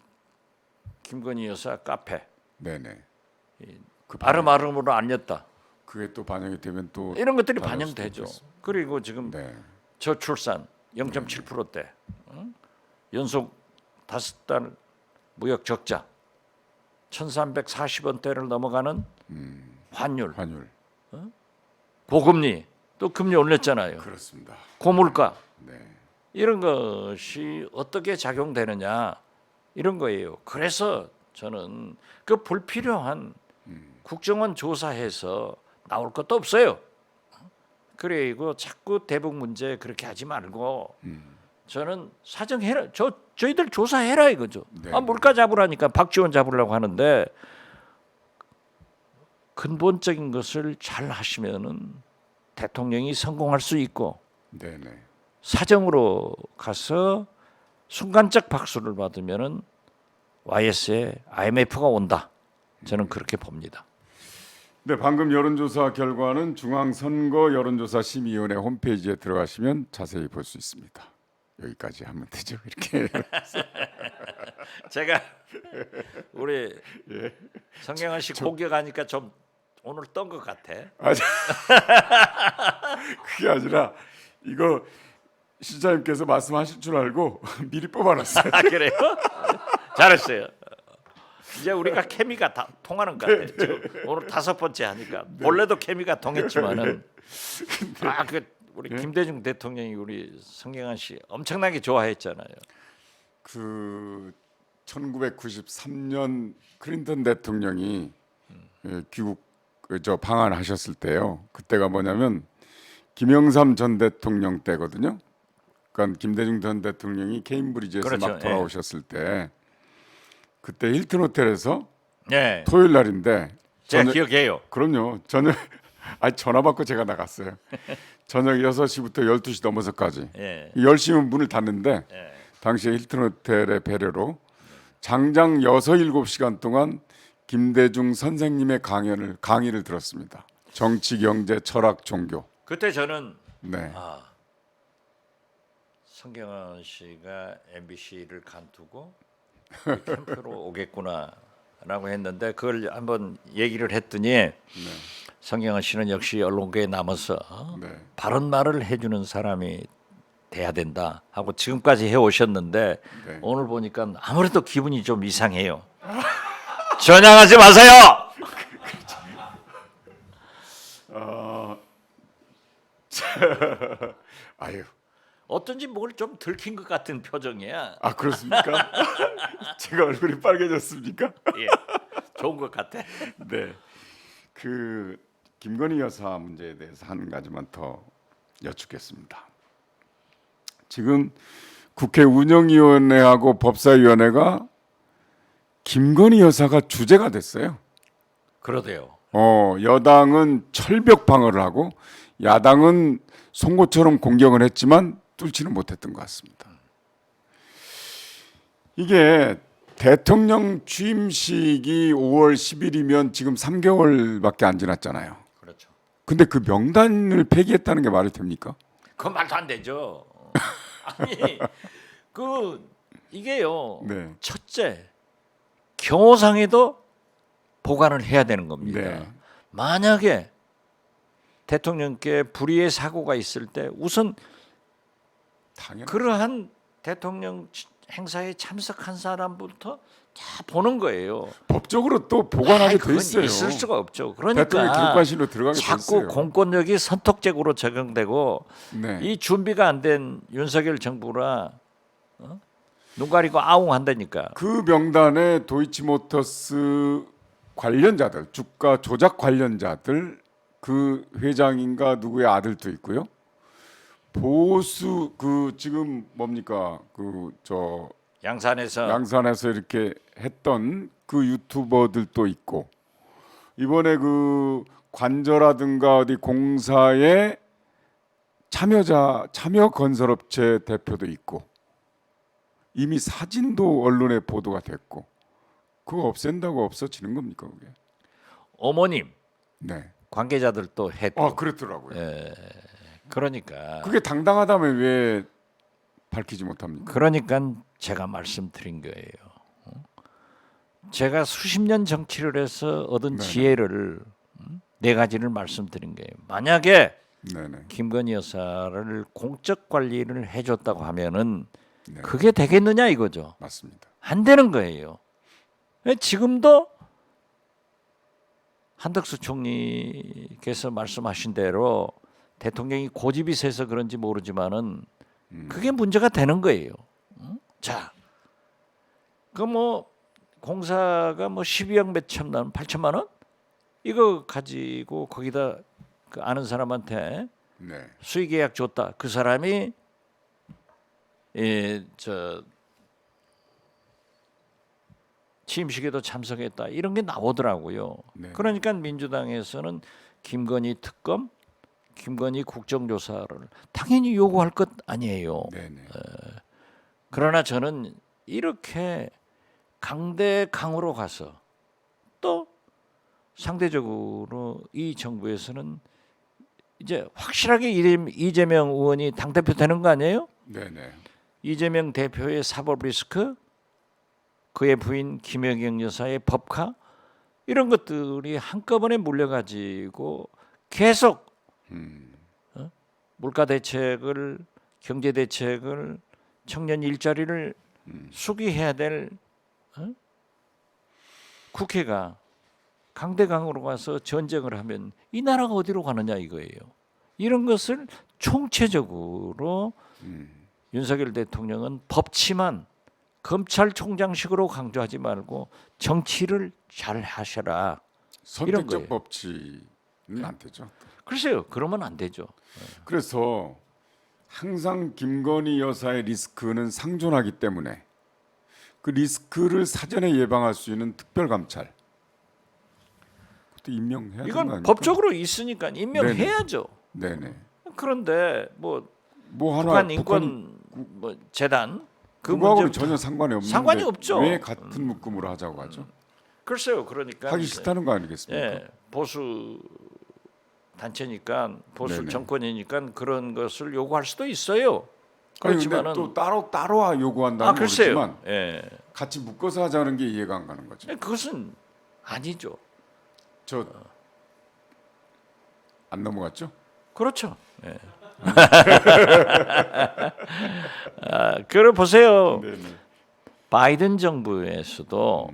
김건희 여사 카페 네네. 그 아름아름으로 알렸다. 그게 또 반영이 되면 또 이런 것들이 달라질 수도 반영되죠. 있겠습니다. 그리고 지금 네. 저출산 0.7%대, 연속 5달 무역 적자, 1,340원대를 넘어가는 환율, 환율. 고금리 또 금리 올렸잖아요. 그렇습니다. 고물가 네. 이런 것이 어떻게 작용되느냐 이런 거예요. 그래서 저는 그 불필요한 국정원 조사해서 나올 것도 없어요. 그리고 자꾸 대북 문제 그렇게 하지 말고 저는 사정해라. 저희들 조사해라 이거죠. 네. 물가 잡으라니까 박지원 잡으려고 하는데 근본적인 것을 잘 하시면은 대통령이 성공할 수 있고 네네. 사정으로 가서 순간적 박수를 받으면은 YS에 IMF가 온다. 저는 그렇게 봅니다. 네, 방금 여론조사 결과는 중앙선거 여론조사심의위원회 홈페이지에 들어가시면 자세히 볼 수 있습니다. 여기까지 하면 되죠. 이렇게. 제가 우리 성경환 씨 공격하니까 좀 오늘 떤 것 같아. 그게 아니라 이거 시장님께서 말씀하실 줄 알고 미리 뽑아놨어요. 아 그래요? 잘했어요. 이제 우리가 케미가 다 통하는 것 같아요. 지금 오늘 5번째 하니까 원래도 케미가 통했지만은 그 우리 김대중 대통령이 우리 성경환 씨 엄청나게 좋아했잖아요. 그 1993년 클린턴 대통령이 귀국 방한하셨을 때요. 그때가 뭐냐면 김영삼 전 대통령 때거든요. 그러니까 김대중 전 대통령이 케임브리지에서 그렇죠. 막 돌아오셨을 때 그때 힐튼 호텔에서 네, 토요일 날인데 제가 기억해요. 그럼요. 저녁 전화 받고 제가 나갔어요. 저녁 6시부터 12시 넘어서까지. 예. 10시면 문을 닫는데 예. 당시에 힐튼 호텔의 배려로 장장 6, 7시간 동안 김대중 선생님의 강의를 들었습니다. 정치, 경제, 철학, 종교. 그때 저는 네. 성경환 씨가 MBC를 간두고 이 캠프로 오겠구나라고 했는데 그걸 한번 얘기를 했더니 성경환 씨는 역시 언론계에 남아서 네. 바른 말을 해주는 사람이 돼야 된다 하고 지금까지 해오셨는데 네. 오늘 보니까 아무래도 기분이 좀 이상해요. 전향하지 마세요. 아유. 어떤지 뭘 좀 들킨 것 같은 표정이야. 아, 그렇습니까? 제가 얼굴이 빨개졌습니까? 예, 좋은 것 같아. 네. 그 김건희 여사 문제에 대해서 한 가지만 더 여쭙겠습니다. 지금 국회 운영위원회하고 법사위원회가 김건희 여사가 주제가 됐어요. 그러대요. 여당은 철벽 방어를 하고 야당은 송곳처럼 공격을 했지만 뚫지는 못했던 것 같습니다. 이게 대통령 취임식이 5월 10일이면 지금 3개월밖에 안 지났잖아요. 그렇죠. 근데 그 명단을 폐기했다는 게 말이 됩니까? 그건 말도 안 되죠. 아니 이게요. 네. 첫째 경호상에도 보관을 해야 되는 겁니다. 네. 만약에 대통령께 불의의 사고가 있을 때 우선 당연. 그러한 대통령 행사에 참석한 사람부터 다 보는 거예요. 법적으로 또 보관하게 돼 그건 있어요. 있을 수가 없죠. 대통령 그러니까 기록관실로 들어가게 돼 자꾸 있어요. 공권력이 선택적으로 적용되고 네. 이 준비가 안 된 윤석열 정부라 눈 가리고 아웅한다니까. 그 명단에 도이치모터스 관련자들, 주가 조작 관련자들, 그 회장인가 누구의 아들도 있고요. 보수 그 지금 뭡니까 양산에서 양산에서 이렇게 했던 그 유튜버들도 있고 이번에 그 관저라든가 어디 공사의 참여 건설업체 대표도 있고 이미 사진도 언론에 보도가 됐고 그거 없앤다고 없어지는 겁니까 그게? 어머님 네. 관계자들도 했고. 그랬더라고요. 그러니까 그게 당당하다면 왜 밝히지 못합니까? 그러니까 제가 말씀드린 거예요. 제가 수십 년 정치를 해서 얻은 네네. 지혜를 4가지를 말씀드린 거예요. 만약에 네네. 김건희 여사를 공적 관리를 해줬다고 하면은 네. 그게 되겠느냐 이거죠. 맞습니다. 안 되는 거예요. 지금도 한덕수 총리께서 말씀하신 대로 대통령이 고집이 세서 그런지 모르지만은 그게 문제가 되는 거예요. 자, 그 뭐 공사가 뭐 12억 몇천만 원, 8천만 원 이거 가지고 거기다 그 아는 사람한테 네. 수의 계약 줬다. 그 사람이 저 취임식에도 참석했다. 이런 게 나오더라고요. 네. 그러니까 민주당에서는 김건희 특검, 김건희 국정조사를 당연히 요구할 것 아니에요. 네, 네. 그러나 저는 이렇게 강대강으로 가서 또 상대적으로 이 정부에서는 이제 확실하게 이재명 의원이 당대표 되는 거 아니에요? 네, 네. 이재명 대표의 사법 리스크, 그의 부인 김혜경 여사의 법카 이런 것들이 한꺼번에 몰려가지고 계속 물가 대책을, 경제 대책을, 청년 일자리를 수기해야 될 국회가 강대강으로 가서 전쟁을 하면 이 나라가 어디로 가느냐 이거예요. 이런 것을 총체적으로 윤석열 대통령은 법치만 검찰총장식으로 강조하지 말고 정치를 잘 하셔라. 이런 거예요. 선택적 법치는 안 되죠. 글쎄요, 그러면 안 되죠. 그래서 항상 김건희 여사의 리스크는 상존하기 때문에 그 리스크를 사전에 예방할 수 있는 특별감찰 그것도 임명해야 되는 거 이건 아닙니까? 법적으로 있으니까 임명해야죠. 네네. 그런데 뭐 뭐 북한 하나 인권 뭐 재단 그 그거하고는 문제부터 전혀 상관이 없는데 상관이 없죠. 왜 같은 묶음으로 하자고 하죠? 글쎄요, 그러니까 하기 이제, 싫다는 거 아니겠습니까? 예, 보수 단체니까 보수 네네. 정권이니까 그런 것을 요구할 수도 있어요. 아니 근데 그렇지만은 또 따로 요구한다는 글쎄요. 모르지만 예. 같이 묶어서 하자는 게 이해가 안 가는 거죠. 그것은 아니죠. 저 안 넘어갔죠? 그렇죠. 예. 그걸 보세요. 네네. 바이든 정부에서도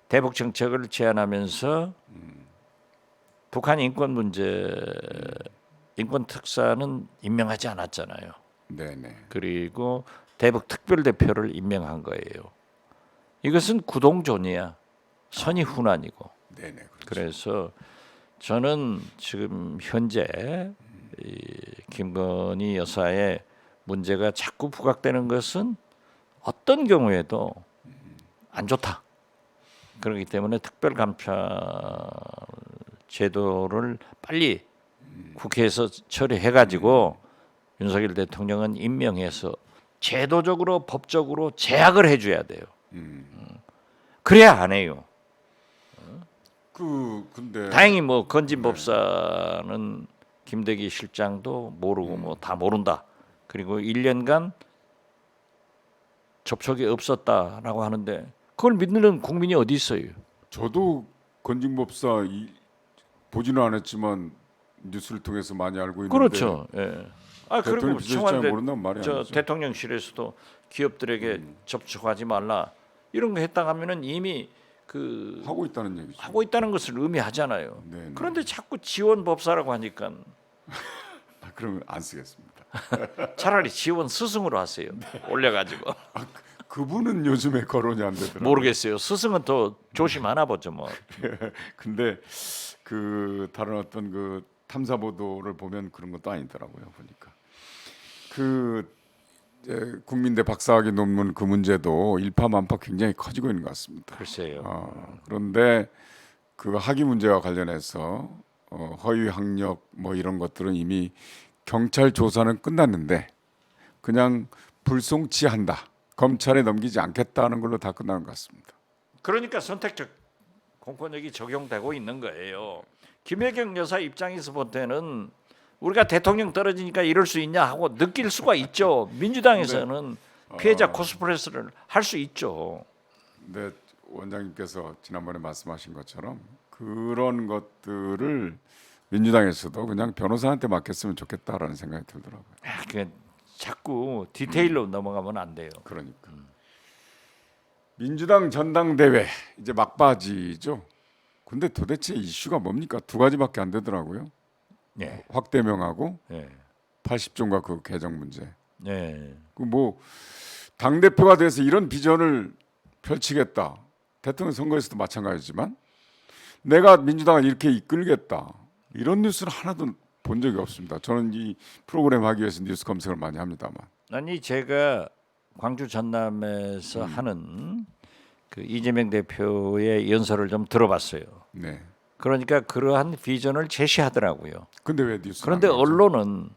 대북 정책을 제안하면서 북한 인권 문제, 인권 특사는 임명하지 않았잖아요. 네네. 그리고 대북 특별 대표를 임명한 거예요. 이것은 구동존이야. 선이 훈환이고. 네네. 그렇죠. 그래서 저는 지금 현재 이 김건희 여사의 문제가 자꾸 부각되는 것은 어떤 경우에도 안 좋다. 그렇기 때문에 특별감찰 제도를 빨리 국회에서 처리해가지고 윤석열 대통령은 임명해서 제도적으로 법적으로 제약을 해줘야 돼요. 그래야 안 해요. 근데 다행히 뭐 건진 법사는 김대기 실장도 모르고 뭐 다 모른다. 그리고 1년간 접촉이 없었다라고 하는데 그걸 믿는 국민이 어디 있어요? 저도 건진법사 보지는 않았지만 뉴스를 통해서 많이 알고 있는데 그렇죠. 예. 아 그리고 대통령 비서실장이 청와대 모른다면 말이 저 아니죠. 대통령실에서도 기업들에게 접촉하지 말라 이런 거 했다 하면은 이미 그 하고 있다는 얘기죠. 하고 있다는 것을 의미하잖아요. 네네. 그런데 자꾸 지원 법사라고 하니까 그러면 안 쓰겠습니다. 차라리 지원 스승으로 하세요. 올려가지고 그분은 요즘에 거론이 안 되더라고요. 모르겠어요. 스승은 더 조심하나 보죠 뭐. 근데 그 다른 어떤 그 탐사 보도를 보면 그런 것도 아니더라고요. 보니까 그 국민대 박사학위 논문 그 문제도 일파만파 굉장히 커지고 있는 것 같습니다. 글쎄요. 그런데 그 학위 문제와 관련해서 허위 학력 뭐 이런 것들은 이미 경찰 조사는 끝났는데 그냥 불송치한다. 검찰에 넘기지 않겠다는 걸로 다 끝나는 것 같습니다. 그러니까 선택적 공권력이 적용되고 있는 거예요. 김혜경 여사 입장에서 볼 때는 우리가 대통령 떨어지니까 이럴 수 있냐 하고 느낄 수가 있죠. 민주당에서는 피해자 코스프레스를 할 수 있죠. 근데 원장님께서 지난번에 말씀하신 것처럼 그런 것들을 민주당에서도 그냥 변호사한테 맡겼으면 좋겠다라는 생각이 들더라고요. 그 자꾸 디테일로 넘어가면 안 돼요. 그러니까 민주당 전당대회 이제 막바지죠. 근데 도대체 이슈가 뭡니까? 두 가지밖에 안 되더라고요. 네. 확대명하고 네. 80조인가 그 개정 문제. 네. 그 뭐 당 대표가 돼서 이런 비전을 펼치겠다. 대통령 선거에서도 마찬가지지만 내가 민주당을 이렇게 이끌겠다. 이런 뉴스를 하나도 본 적이 없습니다. 저는 이 프로그램 하기 위해서 뉴스 검색을 많이 합니다만. 아니 제가 광주 전남에서 하는 그 이재명 대표의 연설을 좀 들어봤어요. 네. 그러니까 그러한 비전을 제시하더라고요. 근데 왜 뉴스? 그런데 언론은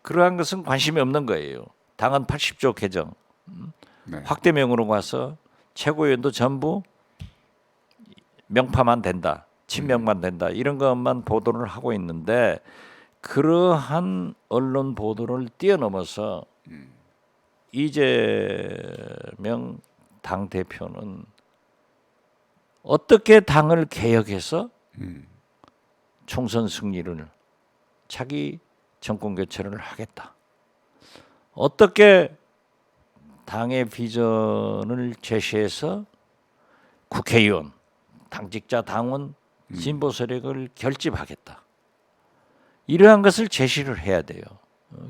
그러한 것은 관심이 없는 거예요. 당헌 80조 개정 네. 확대명으로 가서 최고위원도 전부 명파만 된다, 친명만 된다 이런 것만 보도를 하고 있는데 그러한 언론 보도를 뛰어넘어서 이재명 당 대표는 어떻게 당을 개혁해서 총선 승리를 차기 정권 교체를 하겠다. 어떻게 당의 비전을 제시해서 국회의원, 당직자, 당원, 진보 세력을 결집하겠다. 이러한 것을 제시를 해야 돼요.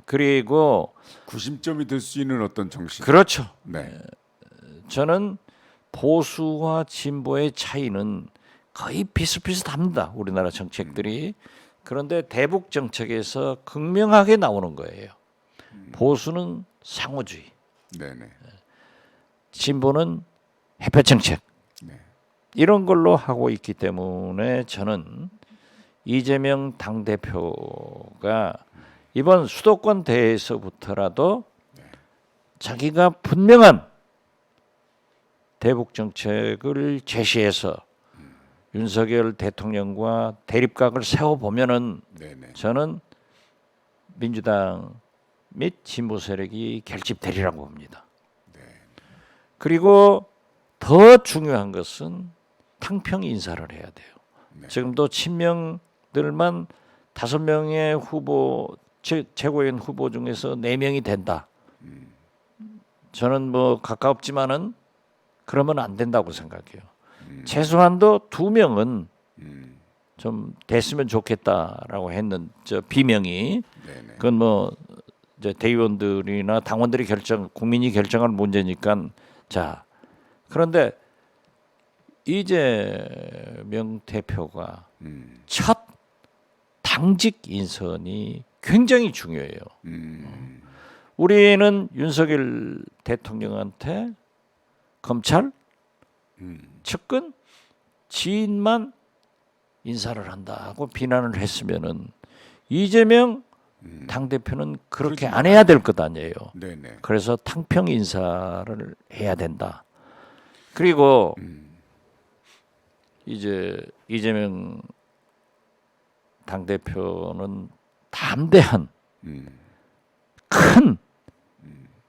그리고 구심점이 될 수 있는 어떤 정신. 그렇죠. 네. 저는 보수와 진보의 차이는 거의 비슷비슷합니다. 우리나라 정책들이. 그런데 대북 정책에서 극명하게 나오는 거예요. 보수는 상호주의, 네네. 진보는 해외 정책. 네. 이런 걸로 하고 있기 때문에 저는 이재명 당대표가 이번 수도권 대회에서부터라도 자기가 분명한 대북 정책을 제시해서 윤석열 대통령과 대립각을 세워보면은 네네. 저는 민주당 및 진보 세력이 결집되리라고 봅니다. 그리고 더 중요한 것은 탕평 인사를 해야 돼요. 지금도 친명들만 5명의 후보 최고위원 후보 중에서 4명이 된다. 저는 뭐 가깝지만은 그러면 안 된다고 생각해요. 최소한도 2명은 좀 됐으면 좋겠다라고 했는 저 비명이 네네. 그건 뭐 이제 대의원들이나 당원들이 국민이 결정할 문제니까 자 그런데 이재명 대표가 첫 당직 인선이 굉장히 중요해요. 우리는 윤석열 대통령한테 검찰, 측근, 지인만 인사를 한다고 비난을 했으면은 이재명 당 대표는 그렇게 안 해야 될 것 아니에요. 네네. 그래서 탕평 인사를 해야 된다. 그리고 이제 이재명 당 대표는 담대한 큰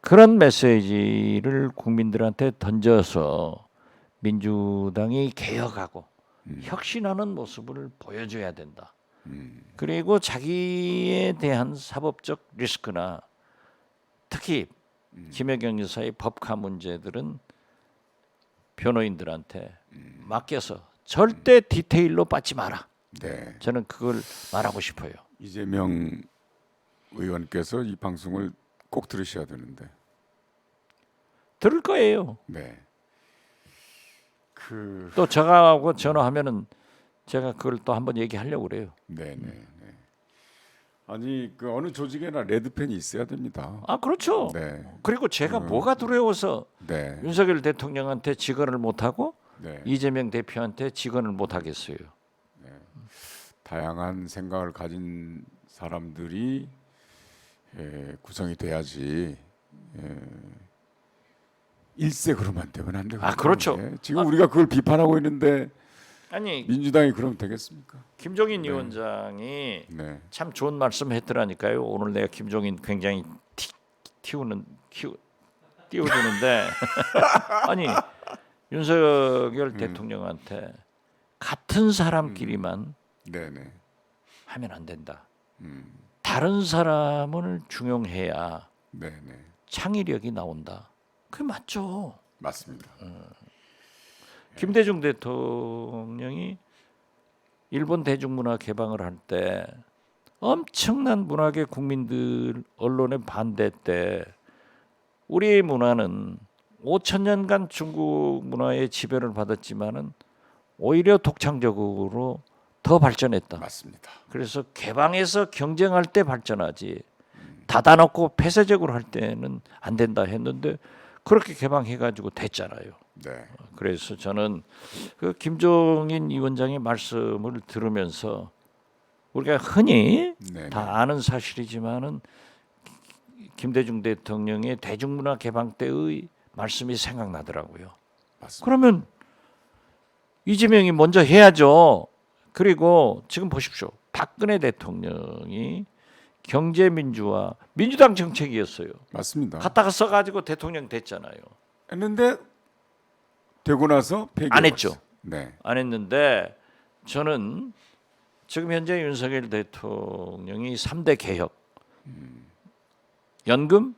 그런 메시지를 국민들한테 던져서 민주당이 개혁하고 혁신하는 모습을 보여줘야 된다. 그리고 자기에 대한 사법적 리스크나 특히 김혜경 여사의 법카 문제들은 변호인들한테 맡겨서 절대 디테일로 빠지 마라. 네. 저는 그걸 말하고 싶어요. 이재명 의원께서 이 방송을 꼭 들으셔야 되는데. 들을 거예요. 네. 또 저하고 전화하면은 제가 그걸 또 한번 얘기하려고 그래요. 네네. 네. 아니 그 어느 조직에나 레드펜이 있어야 됩니다. 아 그렇죠. 네. 그리고 제가 뭐가 두려워서 네. 윤석열 대통령한테 직언을 못하고 네. 이재명 대표한테 직언을 못하겠어요. 다양한 생각을 가진 사람들이 구성이 돼야지. 일색으로만 되면 안 되거든요. 아, 그렇죠. 지금 우리가 그걸 비판하고 있는데 아니 민주당이 그러면 되겠습니까? 김종인 위원장이 네. 참 좋은 말씀했더라니까요. 오늘 내가 김종인 굉장히 띄워주는데 아니 윤석열 대통령한테 같은 사람끼리만 네네. 하면 안 된다. 다른 사람을 중용해야 네네. 창의력이 나온다. 그게 맞죠. 맞습니다. 김대중 대통령이 일본 대중문화 개방을 할 때 엄청난 문학의 국민들 언론의 반대 때 우리의 문화는 5천 년간 중국 문화의 지배를 받았지만은 오히려 독창적으로 더 발전했다. 맞습니다. 그래서 개방해서 경쟁할 때 발전하지 닫아놓고 폐쇄적으로 할 때는 안 된다 했는데 그렇게 개방해가지고 됐잖아요. 네. 그래서 저는 그 김종인 위원장의 말씀을 들으면서 우리가 흔히 네. 다 아는 사실이지만은 김대중 대통령의 대중문화 개방 때의 말씀이 생각나더라고요. 맞습니다. 그러면 이재명이 먼저 해야죠. 그리고 지금 보십시오. 박근혜 대통령이 경제민주화 민주당 정책이었어요. 맞습니다. 갖다가 써가지고 대통령 됐잖아요. 했는데 되고 나서 안 했죠. 네. 안 했는데 저는 지금 현재 윤석열 대통령이 3대 개혁 연금,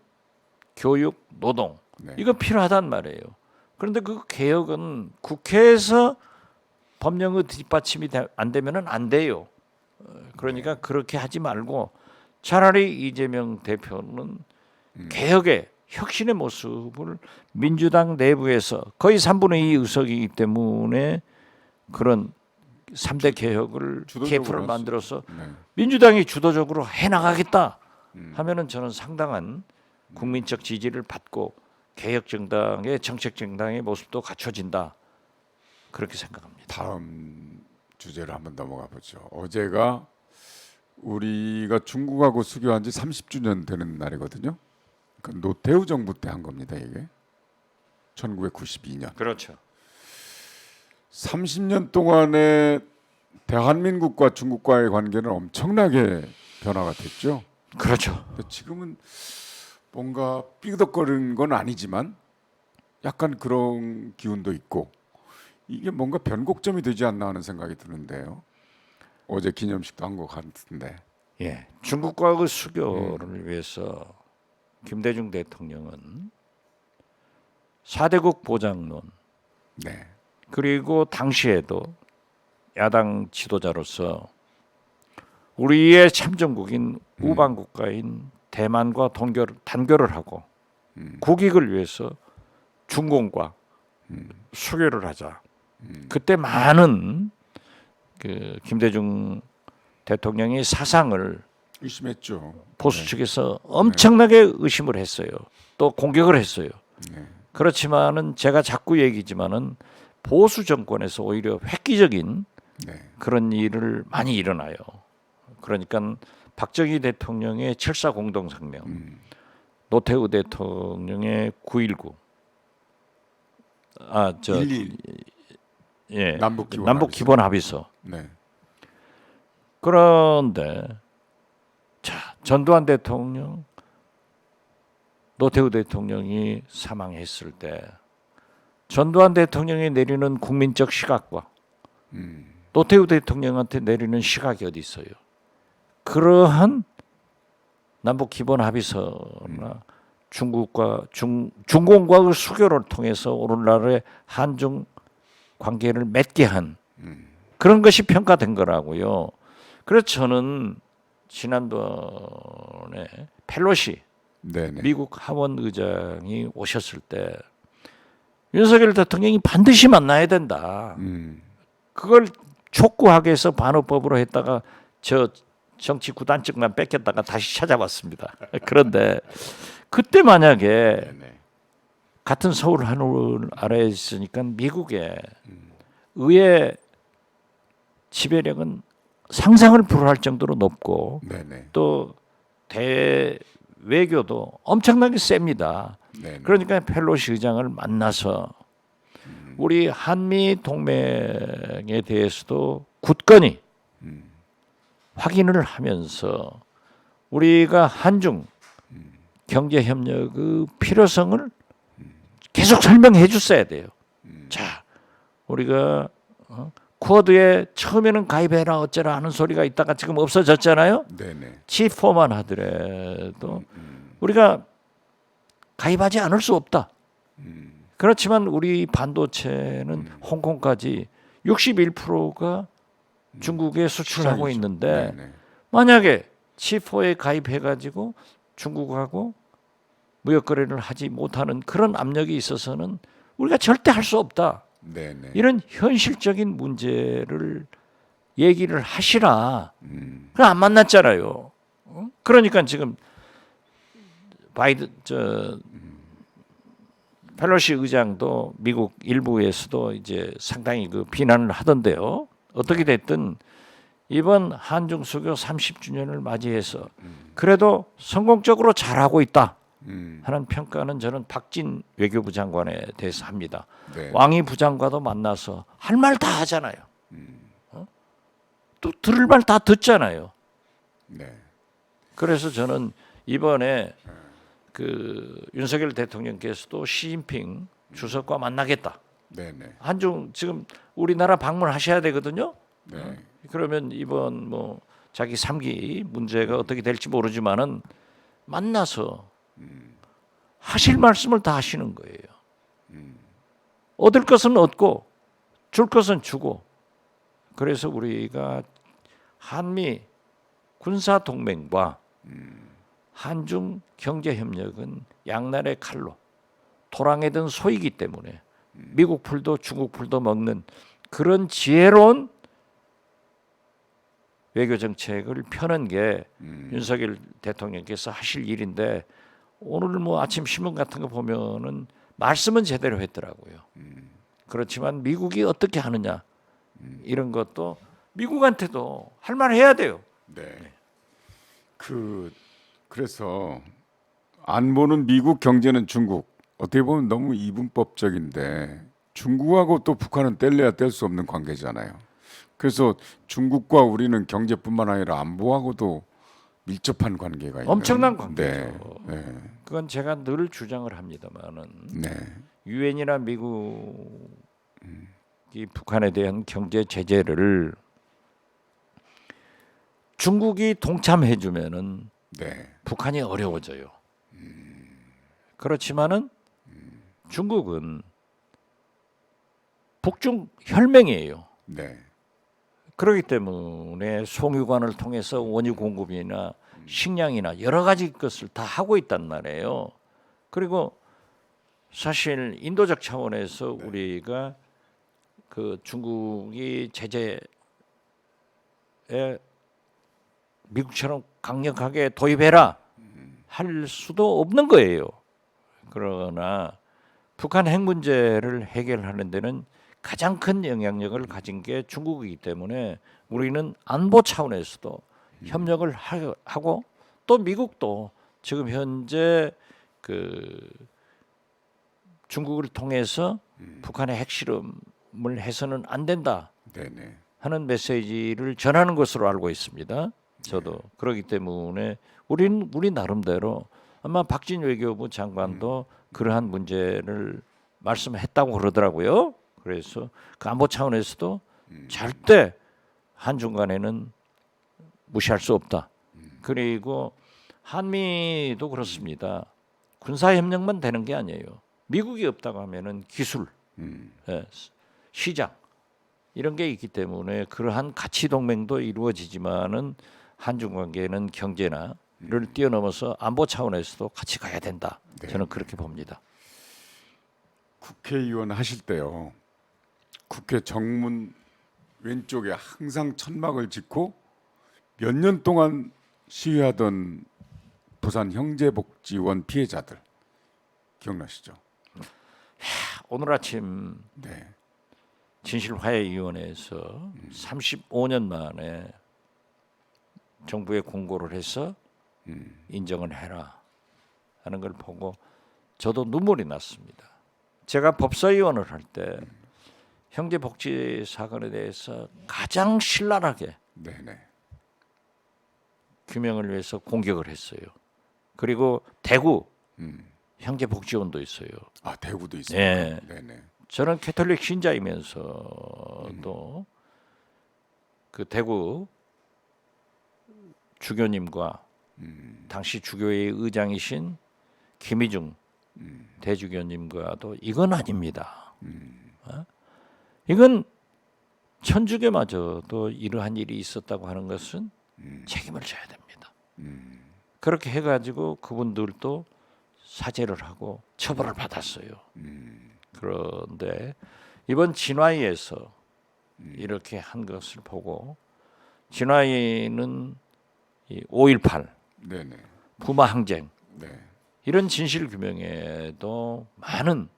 교육, 노동 네. 이거 필요하단 말이에요. 그런데 그 개혁은 국회에서 법령의 뒷받침이 안 되면은 안 돼요. 그러니까 그렇게 하지 말고 차라리 이재명 대표는 개혁의 혁신의 모습을 민주당 내부에서 거의 3분의 2 의석이기 때문에 그런 3대 개혁을 주도적으로 KF를 하죠. 만들어서 네. 민주당이 주도적으로 해나가겠다 하면은 저는 상당한 국민적 지지를 받고 개혁 정당의 정책 정당의 모습도 갖춰진다 그렇게 생각합니다. 다음 주제로 한번 넘어가 보죠. 어제가 우리가 중국하고 수교한 지 30주년 되는 날이거든요. 그러니까 노태우 정부 때 한 겁니다. 이게 1992년. 그렇죠. 30년 동안에 대한민국과 중국과의 관계는 엄청나게 변화가 됐죠. 그렇죠. 근데 지금은 뭔가 삐그덕거리는 건 아니지만 약간 그런 기운도 있고 이게 뭔가 변곡점이 되지 않나 하는 생각이 드는데요. 어제 기념식도 한 것 같은데. 예, 중국과의 수교를 위해서 김대중 대통령은 4대국 보장론 네. 그리고 당시에도 야당 지도자로서 우리의 참전국인 우방국가인 대만과 단교를 하고 국익을 위해서 중공과 수교를 하자. 그때 많은 그 김대중 대통령의 사상을 의심했죠. 보수 측에서 엄청나게 의심을 했어요. 또 공격을 했어요. 네. 그렇지만은 제가 자꾸 얘기지만은 보수 정권에서 오히려 획기적인 네. 그런 일을 많이 일어나요. 그러니까 박정희 대통령의 7.4 공동성명, 노태우 대통령의 9.19, 1.2 예, 남북 기본 남북 기본 합의서. 네. 그런데 자 전두환 대통령, 노태우 대통령이 사망했을 때 전두환 대통령이 내리는 국민적 시각과 노태우 대통령한테 내리는 시각이 어디 있어요? 그러한 남북 기본 합의서나 중국과 중공과의 수교를 통해서 오늘날의 한중 관계를 맺게 한 그런 것이 평가된 거라고요. 그래서 저는 지난번에 펠로시 네네. 미국 하원 의장이 오셨을 때 윤석열 대통령이 반드시 만나야 된다. 그걸 촉구하기 위해서 반어법으로 했다가 저 정치 구단증만 뺏겼다가 다시 찾아왔습니다. 그런데 그때 만약에 네네. 같은 서울 하늘 아래에 있으니까 미국의 의회 지배력은 상상을 불허할 정도로 높고 네네. 또 외교도 엄청나게 셉니다. 네네. 그러니까 펠로시 의장을 만나서 우리 한미 동맹에 대해서도 굳건히 확인을 하면서 우리가 한중 경제 협력의 필요성을 계속 설명해 줬어야 돼요. 자, 우리가 쿼드에 처음에는 가입해라 어쩌라 하는 소리가 있다가 지금 없어졌잖아요. 네네. G4만 하더라도 우리가 가입하지 않을 수 없다. 그렇지만 우리 반도체는 홍콩까지 61%가 중국에 수출하고 시장이죠. 있는데 네네. 만약에 치포에 가입해가지고 중국하고 무역 거래를 하지 못하는 그런 압력이 있어서는 우리가 절대 할 수 없다. 네네. 이런 현실적인 문제를 얘기를 하시라. 그럼 안 만났잖아요. 그러니까 지금 바이든 펠로시 의장도 미국 일부에서도 이제 상당히 그 비난을 하던데요. 어떻게 됐든 이번 한중 수교 30주년을 맞이해서 그래도 성공적으로 잘하고 있다 하는 평가는 저는 박진 외교부 장관에 대해서 합니다. 네. 왕이 부장과도 만나서 할 말 다 하잖아요. 또 들을 말 다 듣잖아요. 네. 그래서 저는 이번에 그 윤석열 대통령께서도 시진핑 주석과 만나겠다. 네네. 한중 지금 우리나라 방문하셔야 되거든요. 네. 그러면 이번 뭐 자기 3기 문제가 어떻게 될지 모르지만은 만나서 하실 말씀을 다 하시는 거예요. 얻을 것은 얻고 줄 것은 주고 그래서 우리가 한미 군사 동맹과 한중 경제 협력은 양날의 칼로 도랑에 든 소이기 때문에 미국 풀도 중국 풀도 먹는 그런 지혜로운 외교 정책을 펴는 게 윤석열 대통령께서 하실 일인데 오늘 뭐 아침 신문 같은 거 보면은 말씀은 제대로 했더라고요. 그렇지만 미국이 어떻게 하느냐 이런 것도 미국한테도 할 말 해야 돼요. 네. 그래서 안보는 미국, 경제는 중국. 어떻게 보면 너무 이분법적인데 중국하고 또 북한은 뗄래야 뗄 수 없는 관계잖아요. 그래서 중국과 우리는 경제뿐만 아니라 안보하고도 밀접한 관계가 있는. 엄청난 관계죠. 네. 네. 그건 제가 늘 주장을 합니다만은 네. 유엔이나 미국이 북한에 대한 경제 제재를 중국이 동참해주면은 네. 북한이 어려워져요. 그렇지만은 중국은 북중 혈맹이에요. 네. 그렇기 때문에 송유관을 통해서 원유 공급이나 식량이나 여러 가지 것을 다 하고 있단 말이에요. 그리고 사실 인도적 차원에서 우리가 그 중국이 제재에 미국처럼 강력하게 도입해라 할 수도 없는 거예요. 그러나 북한 핵 문제를 해결하는 데는 가장 큰 영향력을 가진 게 중국이기 때문에 우리는 안보 차원에서도 협력을 하고 또 미국도 지금 현재 그 중국을 통해서 북한의 핵실험을 해서는 안 된다 네네. 하는 메시지를 전하는 것으로 알고 있습니다. 저도 그렇기 때문에 우리 나름대로 아마 박진 외교부 장관도 그러한 문제를 말씀했다고 그러더라고요. 그래서 그 안보 차원에서도 절대 한중 간에는 무시할 수 없다. 그리고 한미도 그렇습니다. 군사 협력만 되는 게 아니에요. 미국이 없다고 하면은 기술, 시장 이런 게 있기 때문에 그러한 가치 동맹도 이루어지지만은 한중 관계는 경제나를 뛰어넘어서 안보 차원에서도 같이 가야 된다. 네. 저는 그렇게 봅니다. 국회의원 하실 때요. 국회 정문 왼쪽에 항상 천막을 짓고 몇 년 동안 시위하던 부산 형제복지원 피해자들 기억나시죠? 오늘 아침 네. 진실화해위원회에서 35년 만에 정부에 공고를 해서 인정을 해라 하는 걸 보고 저도 눈물이 났습니다. 제가 법사위원을 할 때 형제복지 사건에 대해서 가장 신랄하게 네네. 규명을 위해서 공격을 했어요. 그리고 대구 형제복지원도 있어요. 아 대구도 있습니까? 네. 네네. 저는 캐톨릭 신자이면서도 그 대구 주교님과 당시 주교회의 의장이신 김희중 대주교님과도 이건 아닙니다. 이건 천주교마저도 이러한 일이 있었다고 하는 것은 책임을 져야 됩니다. 그렇게 해가지고 그분들도 사죄를 하고 처벌을 받았어요. 그런데 이번 진화위에서 이렇게 한 것을 보고 진화위는 5.18 네네. 부마 항쟁 네. 이런 진실 규명에도 많은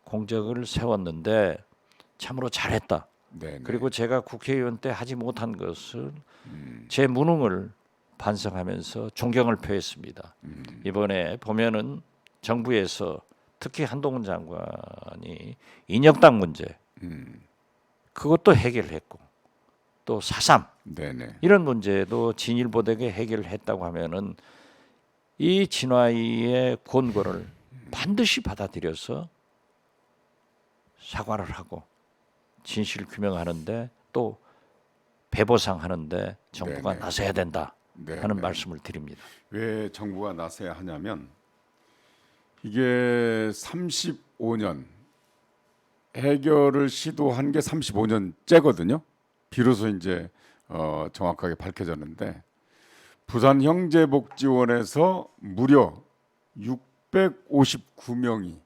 공적을 세웠는데 참으로 잘했다. 네네. 그리고 제가 국회의원 때 하지 못한 것을 제 무능을 반성하면서 존경을 표했습니다. 이번에 보면은 정부에서 특히 한동훈 장관이 인혁당 문제 그것도 해결했고 또 4.3 네네. 이런 문제도 진일보되게 해결했다고 하면은 이 진화위의 권고를 반드시 받아들여서 사과를 하고 진실 규명하는데 또 배보상하는데 정부가 네네. 나서야 된다 네네. 하는 말씀을 드립니다. 왜 정부가 나서야 하냐면 이게 35년 해결을 시도한 게 35년째거든요. 비로소 이제 정확하게 밝혀졌는데 부산 형제복지원에서 무려 659명이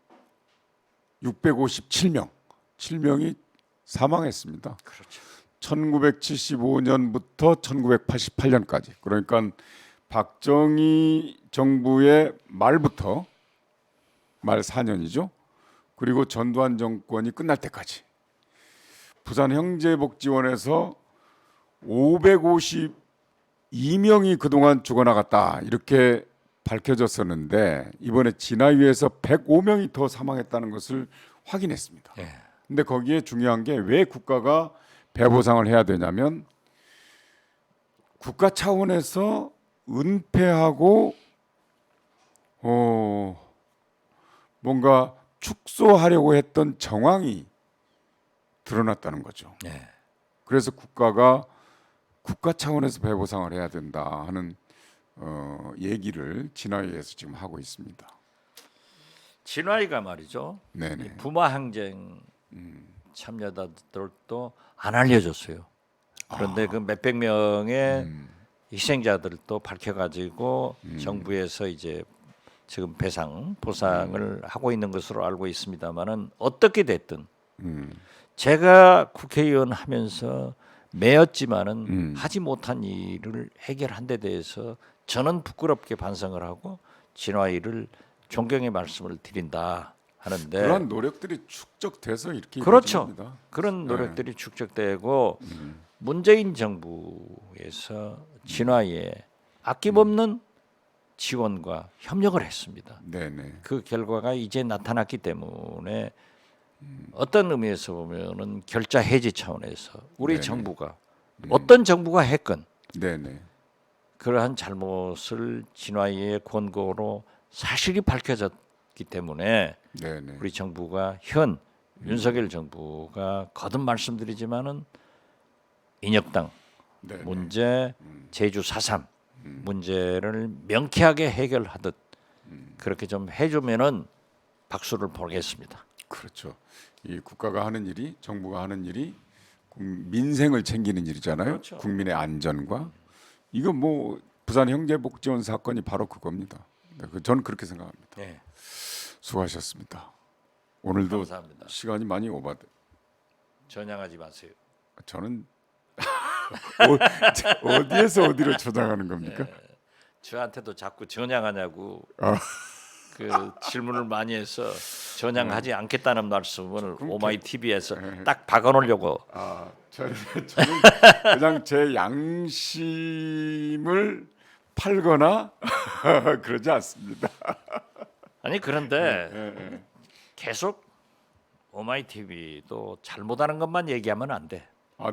7명이 사망했습니다. 그렇죠. 1975년부터 1988년까지 그러니까 박정희 정부의 말부터 말 4년이죠. 그리고 전두환 정권이 끝날 때까지 부산 형제복지원에서 552명이 그동안 죽어나갔다 이렇게 밝혀졌었는데 이번에 진화위에서 105명이 더 사망했다는 것을 확인했습니다. 예. 근데 거기에 중요한 게 왜 국가가 배보상을 해야 되냐면 국가 차원에서 은폐하고 뭔가 축소하려고 했던 정황이 드러났다는 거죠. 예. 그래서 국가가 국가 차원에서 배보상을 해야 된다 하는 얘기를 진화위에서 지금 하고 있습니다. 진화위가 말이죠. 네네. 부마 항쟁 참여자들도 안 알려줬어요. 그런데 그 몇백 명의 희생자들도 밝혀가지고 정부에서 이제 지금 보상을 하고 있는 것으로 알고 있습니다만은 어떻게 됐든 제가 국회의원 하면서 매였지만은 하지 못한 일을 해결한 데 대해서 저는 부끄럽게 반성을 하고 진화위를 존경의 말씀을 드린다 하는데 그런 노력들이 축적돼서 이렇게 그렇죠. 이루어집니다. 그런 노력들이 축적되고 문재인 정부에서 진화에 아낌없는 지원과 협력을 했습니다. 네네. 그 결과가 이제 나타났기 때문에 어떤 의미에서 보면은 결자 해지 차원에서 우리 네네. 정부가 어떤 정부가 했건 네네. 그러한 잘못을 진화의 권고로 사실이 밝혀졌기 때문에 네네. 우리 정부가 윤석열 정부가 거듭 말씀드리지만은 인혁당 네네. 문제, 제주 4.3 문제를 명쾌하게 해결하듯 그렇게 좀 해주면은 박수를 보겠습니다. 그렇죠. 이 국가가 하는 일이 정부가 하는 일이 민생을 챙기는 일이잖아요. 그렇죠. 국민의 안전과 이거 뭐 부산 형제복지원 사건이 바로 그겁니다. 저는 그렇게 생각합니다. 네, 수고하셨습니다. 오늘도 감사합니다. 시간이 많이 오바돼. 전향하지 마세요. 저는 어디에서 어디로 저장하는 겁니까? 저한테도 자꾸 전향하냐고 아. 그 질문을 많이 해서 전향하지 않겠다는 말씀을 오마이 TV에서 딱 박아놓으려고. 저는 그냥 제 양심을 팔거나 그러지 않습니다. 아니 그런데 계속 오마이 TV도 잘못하는 것만 얘기하면 안 돼.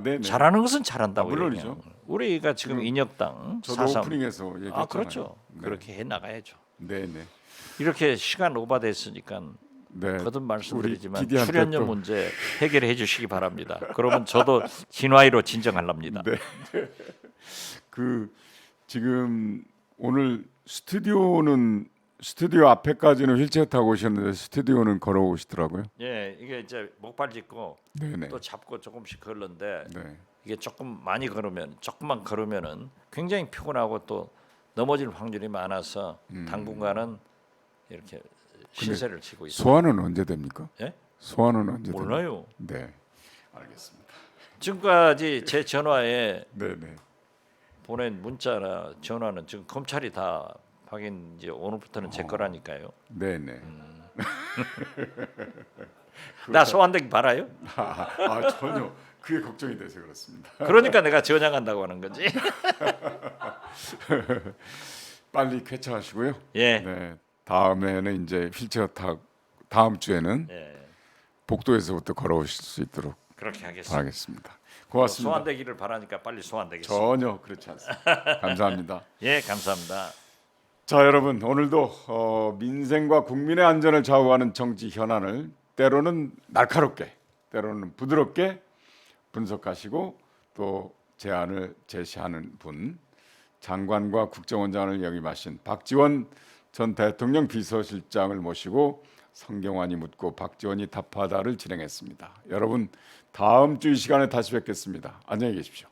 네네. 잘하는 것은 잘한다고. 물론이죠. 얘기해요. 우리가 지금 인혁당 저도 4.3 오프닝에서 얘기했잖아요. 그렇죠. 네. 그렇게 해 나가야죠. 네네. 이렇게 시간 오바됐으니까 네. 거듭 말씀드리지만 우리 PD한테 출연료 또- 문제 해결해 주시기 바랍니다. 그러면 저도 진화위로 진정하랍니다. 네. 그 지금 오늘 스튜디오는 스튜디오 앞에까지는 휠체어 타고 오셨는데 스튜디오는 걸어오시더라고요. 예, 이게 이제 목발 짚고 네네. 또 잡고 조금씩 걸는데 네. 이게 조금만 걸으면은 굉장히 피곤하고 또 넘어질 확률이 많아서 당분간은 이렇게 신세를 지고 있어요. 소환은 언제 됩니까? 예? 소환은 언제 됩니까? 몰라요. 네. 알겠습니다. 지금까지 제 전화에 네네. 보낸 문자나 전화는 지금 검찰이 다 확인 이제 오늘부터는 제 거라니까요. 네네. 나 소환되기 바라요? 전혀 그게 걱정이 돼서 그렇습니다. 그러니까 내가 전향한다고 하는 거지. 빨리 쾌차하시고요. 예. 네. 다음에는 이제 휠체어 타 다음 주에는 예. 복도에서부터 걸어오실 수 있도록 그렇게 하겠습니다. 바라겠습니다. 고맙습니다. 소환되기를 바라니까 빨리 소환되겠습니다. 전혀 그렇지 않습니다. 감사합니다. 예, 감사합니다. 자, 여러분 오늘도 민생과 국민의 안전을 좌우하는 정치 현안을 때로는 날카롭게, 때로는 부드럽게 분석하시고 또 제안을 제시하는 분, 장관과 국정원장을 역임하신 박지원 전 대통령 비서실장을 모시고 성경환이 묻고 박지원이 답하다를 진행했습니다. 여러분 다음 주 이 시간에 다시 뵙겠습니다. 안녕히 계십시오.